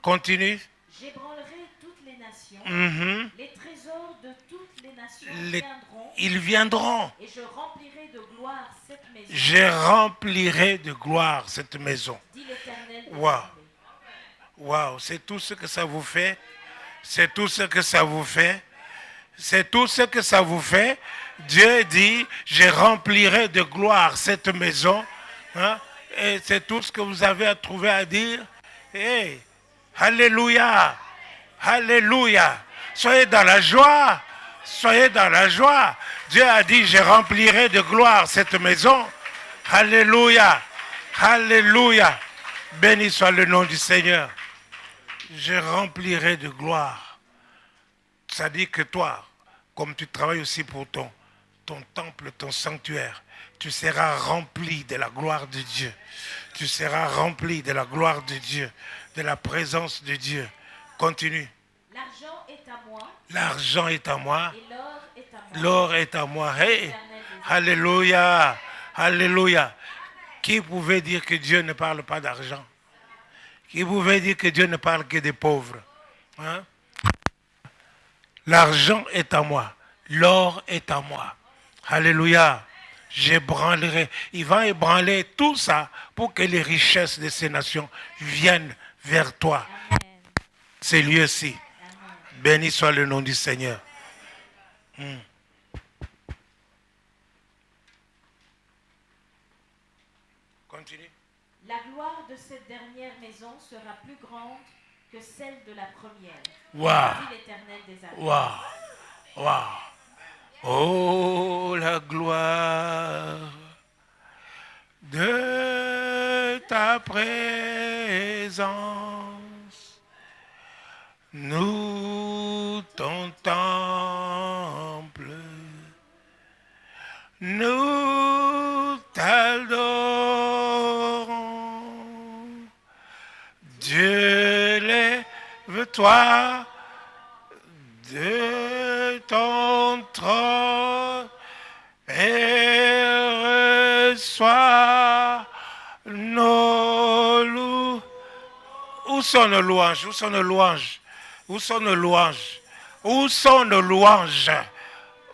Continue. J'ébranlerai toutes les nations. Les trésors de toutes les nations viendront. Ils viendront. Et je remplirai de gloire cette maison. Je remplirai de gloire cette maison. Dit l'Éternel. Waouh. Waouh, c'est tout ce que ça vous fait. C'est tout ce que ça vous fait. C'est tout ce que ça vous fait. Dieu dit, je remplirai de gloire cette maison. Hein? Et c'est tout ce que vous avez à trouver à dire. Hey, alléluia. Alléluia. Soyez dans la joie. Soyez dans la joie. Dieu a dit, je remplirai de gloire cette maison. Alléluia. Alléluia. Béni soit le nom du Seigneur. Je remplirai de gloire. Ça dit que toi, comme tu travailles aussi pour ton temple, ton sanctuaire. Tu seras rempli de la gloire de Dieu. Tu seras rempli de la gloire de Dieu, de la présence de Dieu. Continue. L'argent est à moi. L'argent est à moi. Et l'or est à moi. L'or est à moi. Hey. Alléluia. Alléluia. Qui pouvait dire que Dieu ne parle pas d'argent? Qui pouvait dire que Dieu ne parle que des pauvres? Hein? L'argent est à moi. L'or est à moi. Alléluia. J'ébranlerai. Il va ébranler tout ça pour que les richesses de ces nations viennent vers toi. Amen. Ces lieux-ci. Béni soit le nom du Seigneur. Continue. La gloire de cette dernière maison sera plus grande que celle de la première. Waouh. Dit l'Éternel des armées. Waouh. Waouh. Oh, la gloire de ta présence. Nous, ton temple, nous t'adorons. Dieu, lève-toi de ton trône et reçois nos louanges. Où sont nos louanges? Où sont nos louanges? Où sont nos louanges? Où sont nos louanges?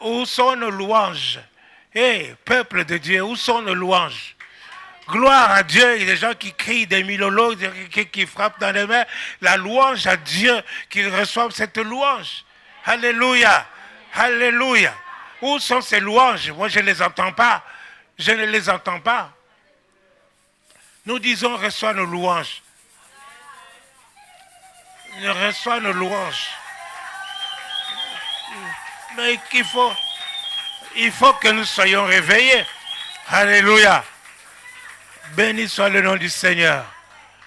Où sont nos louanges? Hé, peuple de Dieu, où sont nos louanges? Gloire à Dieu, il y a des gens qui crient des milolos, qui frappent dans les mains. La louange à Dieu, qu'ils reçoivent cette louange. Alléluia, alléluia. Où sont ces louanges? Moi, je ne les entends pas. Je ne les entends pas. Nous disons, reçois nos louanges. Reçois nos louanges. Mais il faut que nous soyons réveillés. Alléluia. Béni soit le nom du Seigneur.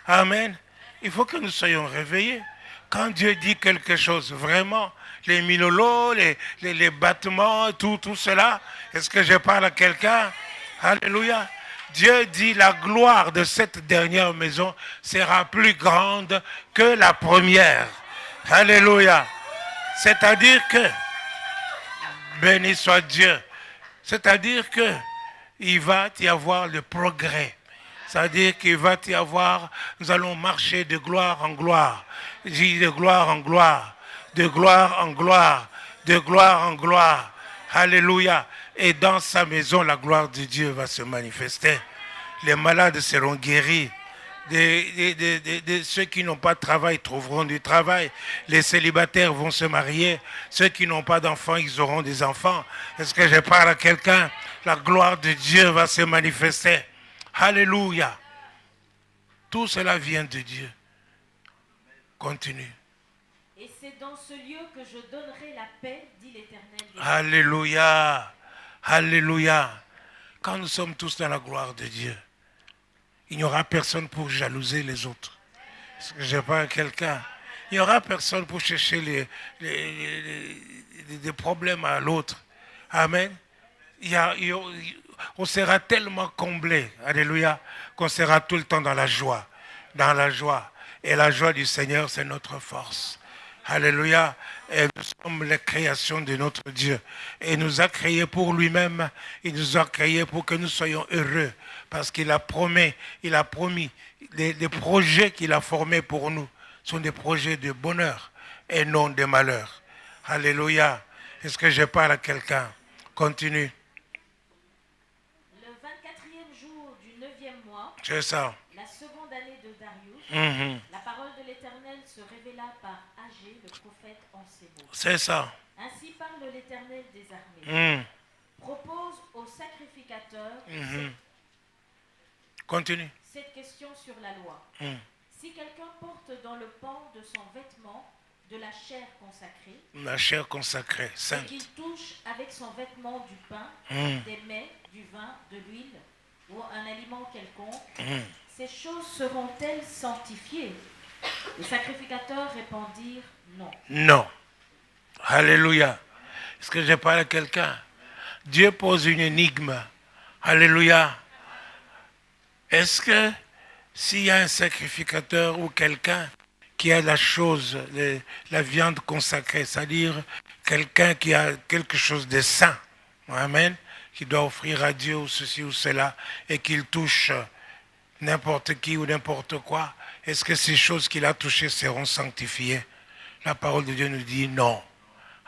Amen. Il faut que nous soyons réveillés. Quand Dieu dit quelque chose, vraiment, les milolos, les battements, tout cela, est-ce que je parle à quelqu'un? Alléluia. Dieu dit la gloire de cette dernière maison sera plus grande que la première. Alléluia. C'est-à-dire que, béni soit Dieu, c'est-à-dire que il va y avoir le progrès. C'est-à-dire qu'il va y avoir, nous allons marcher de gloire en gloire. Je dis de gloire en gloire, de gloire en gloire, de gloire en gloire. Alléluia. Et dans sa maison, la gloire de Dieu va se manifester. Les malades seront guéris. Ceux qui n'ont pas de travail trouveront du travail. Les célibataires vont se marier. Ceux qui n'ont pas d'enfants, ils auront des enfants. Est-ce que je parle à quelqu'un? La gloire de Dieu va se manifester. Alléluia. Tout cela vient de Dieu. Continue. Et c'est dans ce lieu que je donnerai la paix, dit l'Éternel. Alléluia. Alléluia. Quand nous sommes tous dans la gloire de Dieu, il n'y aura personne pour jalouser les autres. Est-ce que je parle à quelqu'un? Il n'y aura personne pour chercher des problèmes à l'autre. Amen. On sera tellement comblé, alléluia, qu'on sera tout le temps dans la joie. Dans la joie. Et la joie du Seigneur, c'est notre force. Alléluia. Et nous sommes les créations de notre Dieu. Et il nous a créés pour lui-même. Il nous a créés pour que nous soyons heureux. Parce qu'il a promis, les projets qu'il a formés pour nous sont des projets de bonheur et non de malheur. Alléluia. Est-ce que je parle à quelqu'un? Continue. Le 24e jour du 9e mois, C'est ça. la seconde année de Darius, la parole de l'Éternel se révéla par Agé, le prophète, en ces mots. C'est ça. Ainsi parle l'Éternel des armées. Propose aux sacrificateurs Continue. cette question sur la loi. Si quelqu'un porte dans le pan de son vêtement de la chair consacrée, la chair consacrée, et sainte, qu'il touche avec son vêtement du pain, des mets, du vin, de l'huile ou un aliment quelconque, ces choses seront-elles sanctifiées? Les sacrificateurs répondirent non. Non. Alléluia. Est-ce que je parle à quelqu'un? Dieu pose une énigme. Alléluia. Est-ce que s'il y a un sacrificateur ou quelqu'un qui a la chose, la viande consacrée, c'est-à-dire quelqu'un qui a quelque chose de saint, amen, qui doit offrir à Dieu ou ceci ou cela, et qu'il touche n'importe qui ou n'importe quoi, est-ce que ces choses qu'il a touchées seront sanctifiées? La parole de Dieu nous dit non.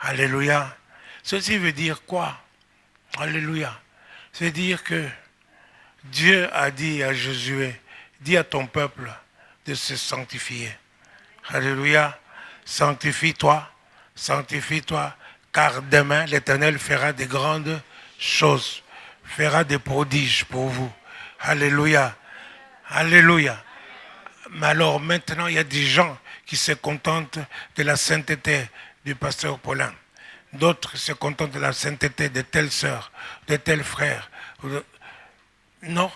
Alléluia. Ceci veut dire quoi? Alléluia. C'est dire que Dieu a dit à Josué, dis à ton peuple de se sanctifier. Alléluia. Sanctifie-toi, sanctifie-toi, car demain l'Éternel fera des grandes choses, fera des prodiges pour vous. Alléluia. Alléluia. Mais alors maintenant, il y a des gens qui se contentent de la sainteté du pasteur Paulin. D'autres se contentent de la sainteté de telle sœur, de tel frère. Non,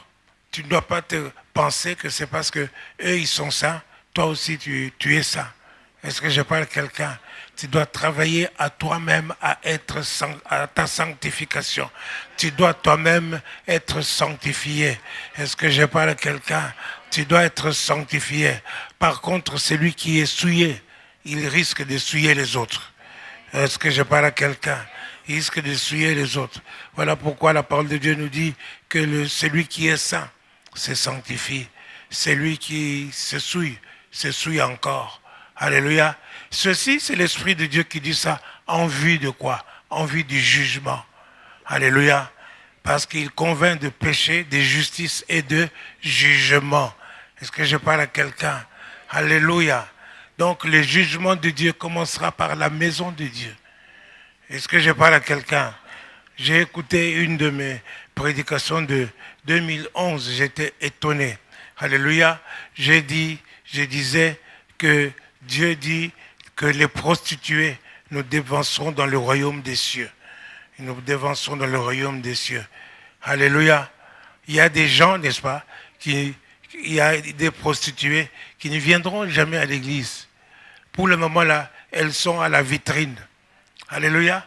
tu ne dois pas te penser que c'est parce que eux ils sont saints, toi aussi tu es saint. Est-ce que je parle à quelqu'un? Tu dois travailler à toi-même à ta sanctification. Tu dois toi-même être sanctifié. Est-ce que je parle à quelqu'un? Tu dois être sanctifié. Par contre, celui qui est souillé, il risque de souiller les autres. Est-ce que je parle à quelqu'un? Il risque de souiller les autres. Voilà pourquoi la parole de Dieu nous dit que celui qui est saint se sanctifie. Celui qui se souille encore. Alléluia. Ceci, c'est l'Esprit de Dieu qui dit ça en vue de quoi? En vue du jugement. Alléluia. Parce qu'il convainc de péché, de justice et de jugement. Est-ce que je parle à quelqu'un? Alléluia. Donc le jugement de Dieu commencera par la maison de Dieu. Est-ce que je parle à quelqu'un? J'ai écouté une de mes prédications de 2011. J'étais étonné. Alléluia. Je disais que Dieu dit que les prostituées nous dévanceront dans le royaume des cieux. Nous dévancerons dans le royaume des cieux. Alléluia. Il y a des gens, n'est-ce pas, il y a des prostituées qui ne viendront jamais à l'église. Pour le moment là, elles sont à la vitrine. Alléluia.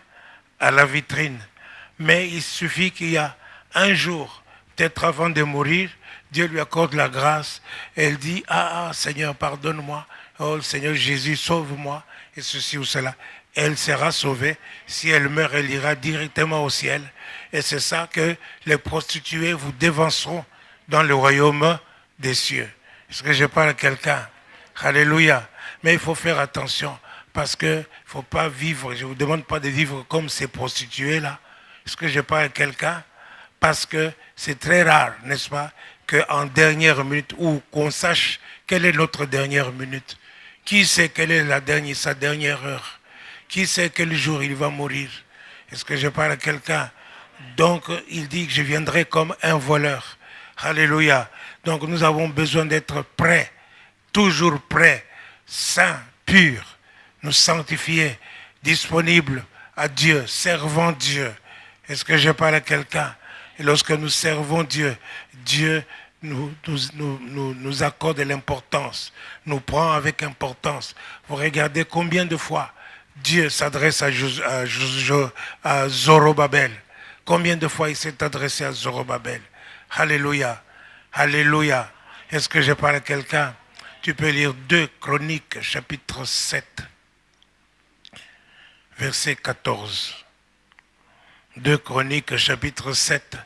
À la vitrine. Mais il suffit qu'il y a un jour, peut-être avant de mourir, Dieu lui accorde la grâce. Elle dit, Seigneur, pardonne-moi. Oh Seigneur Jésus, sauve-moi. Et ceci ou cela. Elle sera sauvée. Si elle meurt, elle ira directement au ciel. Et c'est ça que les prostituées vous dévanceront dans le royaume des cieux. Est-ce que je parle à quelqu'un? Alléluia. Mais il faut faire attention. Parce qu'il ne faut pas vivre. Je ne vous demande pas de vivre comme ces prostituées-là. Est-ce que je parle à quelqu'un? Parce que c'est très rare, n'est-ce pas, qu'en dernière minute, ou qu'on sache quelle est notre dernière minute. Qui sait quelle est sa dernière heure? Qui sait quel jour il va mourir? Est-ce que je parle à quelqu'un? Donc, il dit que je viendrai comme un voleur. Alléluia. Donc, nous avons besoin d'être prêts, toujours prêts, saints, purs, nous sanctifier, disponibles à Dieu, servant Dieu. Est-ce que je parle à quelqu'un? Et lorsque nous servons Dieu, Dieu nous accorde l'importance, nous prend avec importance. Vous regardez combien de fois Dieu s'adresse à Zorobabel. Combien de fois il s'est adressé à Zorobabel. Alléluia. Alléluia. Est-ce que je parle à quelqu'un? Tu peux lire 2 Chroniques, chapitre 7, verset 14. 2 Chroniques, chapitre 7,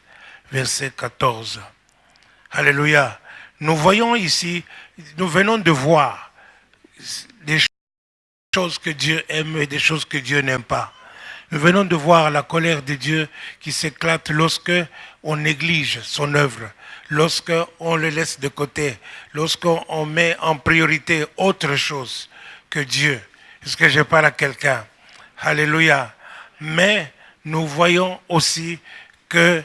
verset 14. Alléluia. Nous voyons ici, nous venons de voir des choses que Dieu aime et des choses que Dieu n'aime pas. Nous venons de voir la colère de Dieu qui s'éclate lorsque on néglige son œuvre, lorsque on le laisse de côté, lorsqu'on met en priorité autre chose que Dieu. Est-ce que je parle à quelqu'un? Alléluia. Mais nous voyons aussi que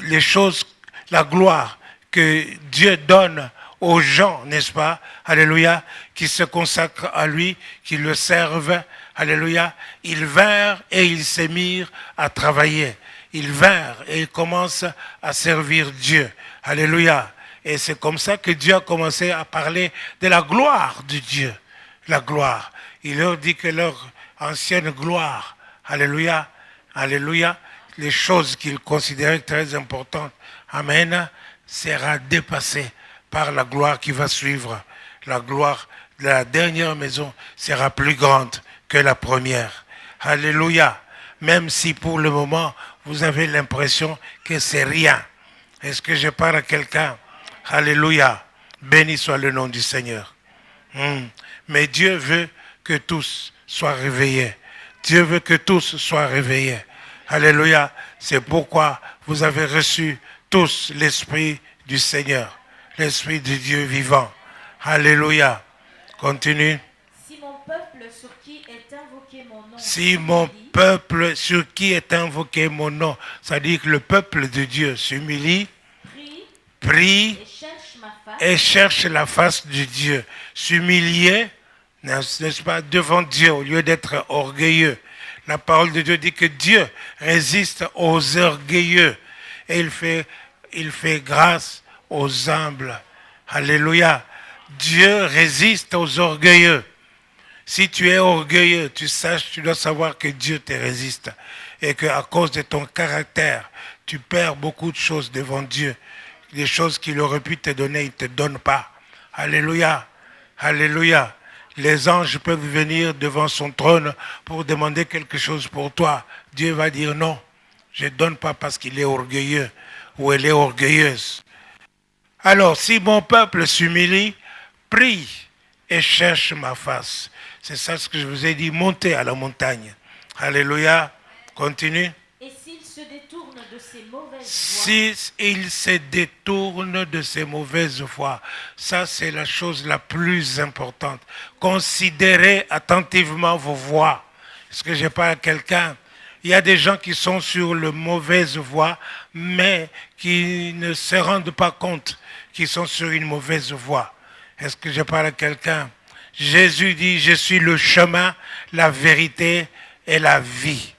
les choses, la gloire que Dieu donne aux gens, n'est-ce pas? Alléluia, qui se consacrent à lui, qui le servent. Alléluia. Ils vinrent et ils se mirent à travailler. Ils vinrent et ils commencent à servir Dieu. Alléluia. Et c'est comme ça que Dieu a commencé à parler de la gloire de Dieu. La gloire. Il leur dit que leur ancienne gloire, alléluia, alléluia, les choses qu'il considérait très importantes, amen, sera dépassée par la gloire qui va suivre. La gloire de la dernière maison sera plus grande que la première. Alléluia. Même si pour le moment, vous avez l'impression que c'est rien. Est-ce que je parle à quelqu'un? Alléluia. Béni soit le nom du Seigneur. Mais Dieu veut que tous soient réveillés. Dieu veut que tous soient réveillés. Alléluia. C'est pourquoi vous avez reçu tous l'Esprit du Seigneur, l'Esprit de Dieu vivant. Alléluia. Continue. Si mon peuple sur qui est invoqué mon nom, si mon peuple sur qui est invoqué mon nom, c'est-à-dire que le peuple de Dieu s'humilie, prie et cherche la face de Dieu. S'humilier, n'est-ce pas, devant Dieu au lieu d'être orgueilleux. La parole de Dieu dit que Dieu résiste aux orgueilleux et il fait grâce aux humbles. Alléluia. Dieu résiste aux orgueilleux. Si tu es orgueilleux, tu dois savoir que Dieu te résiste et qu'à cause de ton caractère, tu perds beaucoup de choses devant Dieu. Les choses qu'il aurait pu te donner, il ne te donne pas. Alléluia. Alléluia. Les anges peuvent venir devant son trône pour demander quelque chose pour toi. Dieu va dire non, je ne donne pas parce qu'il est orgueilleux ou elle est orgueilleuse. Alors, si mon peuple s'humilie, prie et cherche ma face. C'est ça ce que je vous ai dit, montez à la montagne. Alléluia. Continue. Et s'il se détourne de ses mauvaises voies. S'il se détourne de ses mauvaises voies. Ça, c'est la chose la plus importante. Considérez attentivement vos voies. Est-ce que je parle à quelqu'un? Il y a des gens qui sont sur la mauvaise voie, mais qui ne se rendent pas compte qu'ils sont sur une mauvaise voie. Est-ce que je parle à quelqu'un? Jésus dit, je suis le chemin, la vérité et la vie.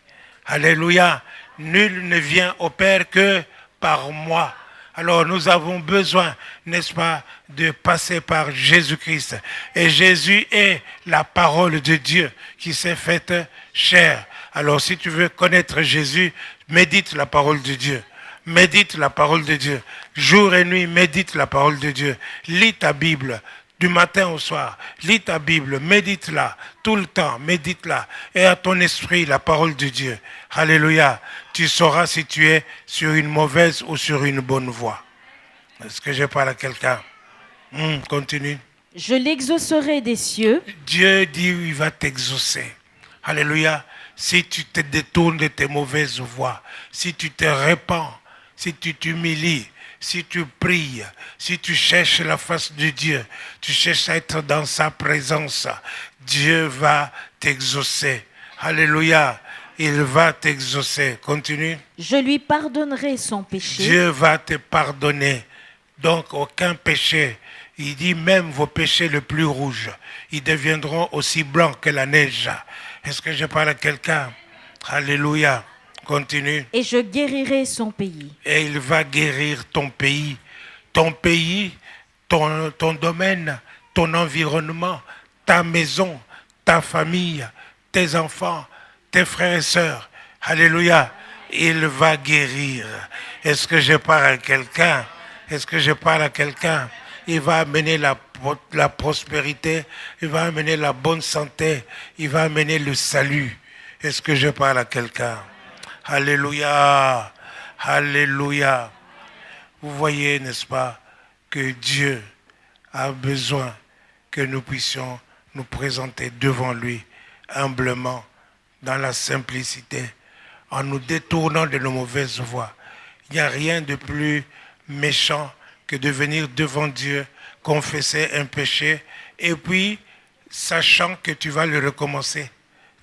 Alléluia. Nul ne vient au Père que par moi. Alors nous avons besoin, n'est-ce pas, de passer par Jésus-Christ. Et Jésus est la parole de Dieu qui s'est faite chair. Alors si tu veux connaître Jésus, médite la parole de Dieu. Médite la parole de Dieu. Jour et nuit, médite la parole de Dieu. Lis ta Bible. Du matin au soir, lis ta Bible, médite-la, tout le temps, médite-la, et à ton esprit la parole de Dieu. Alléluia. Tu sauras si tu es sur une mauvaise ou sur une bonne voie. Est-ce que je parle à quelqu'un? Continue. Je l'exaucerai des cieux. Dieu dit il va t'exaucer. Alléluia. Si tu te détournes de tes mauvaises voies, si tu te répands, si tu t'humilies, si tu pries, si tu cherches la face de Dieu, tu cherches à être dans sa présence, Dieu va t'exaucer. Alléluia. Il va t'exaucer. Continue. Je lui pardonnerai son péché. Dieu va te pardonner. Donc aucun péché. Il dit même vos péchés les plus rouges, ils deviendront aussi blancs que la neige. Est-ce que je parle à quelqu'un? Alléluia. Continue. Et je guérirai son pays. Et il va guérir ton pays. Ton pays, ton domaine, ton environnement, ta maison, ta famille, tes enfants, tes frères et sœurs. Alléluia. Il va guérir. Est-ce que je parle à quelqu'un? Est-ce que je parle à quelqu'un? Il va amener la prospérité. Il va amener la bonne santé. Il va amener le salut. Est-ce que je parle à quelqu'un? Alléluia, alléluia. Vous voyez, n'est-ce pas, que Dieu a besoin que nous puissions nous présenter devant lui humblement, dans la simplicité, en nous détournant de nos mauvaises voies. Il n'y a rien de plus méchant que de venir devant Dieu, confesser un péché, et puis, sachant que tu vas le recommencer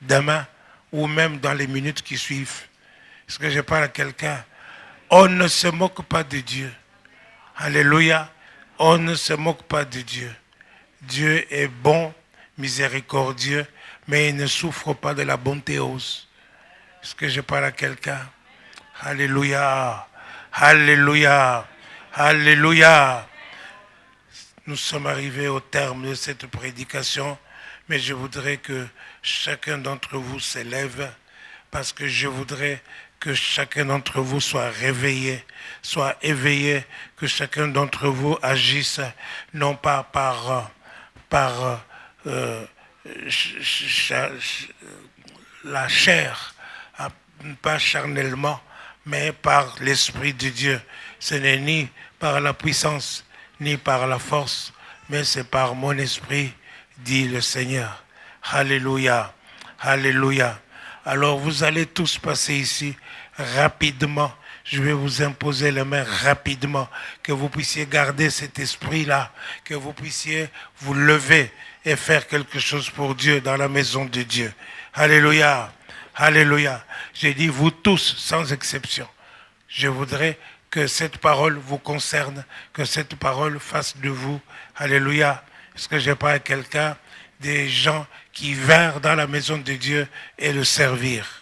demain ou même dans les minutes qui suivent. Est-ce que je parle à quelqu'un? On ne se moque pas de Dieu. Alléluia. On ne se moque pas de Dieu. Dieu est bon, miséricordieux, mais il ne souffre pas de la bonté ose. Est-ce que je parle à quelqu'un? Alléluia. Alléluia. Alléluia. Nous sommes arrivés au terme de cette prédication, mais je voudrais que chacun d'entre vous s'élève parce que je voudrais que chacun d'entre vous soit réveillé, soit éveillé, que chacun d'entre vous agisse non pas par la chair, pas charnellement, mais par l'Esprit de Dieu. Ce n'est ni par la puissance, ni par la force, mais c'est par mon esprit, dit le Seigneur. Alléluia, alléluia. Alors vous allez tous passer ici rapidement. Je vais vous imposer les mains rapidement, que vous puissiez garder cet esprit-là, que vous puissiez vous lever et faire quelque chose pour Dieu dans la maison de Dieu. Alléluia, alléluia. J'ai dit vous tous, sans exception. Je voudrais que cette parole vous concerne, que cette parole fasse de vous. Alléluia. Est-ce que j'ai pas quelqu'un, des gens qui vinrent dans la maison de Dieu et le servir?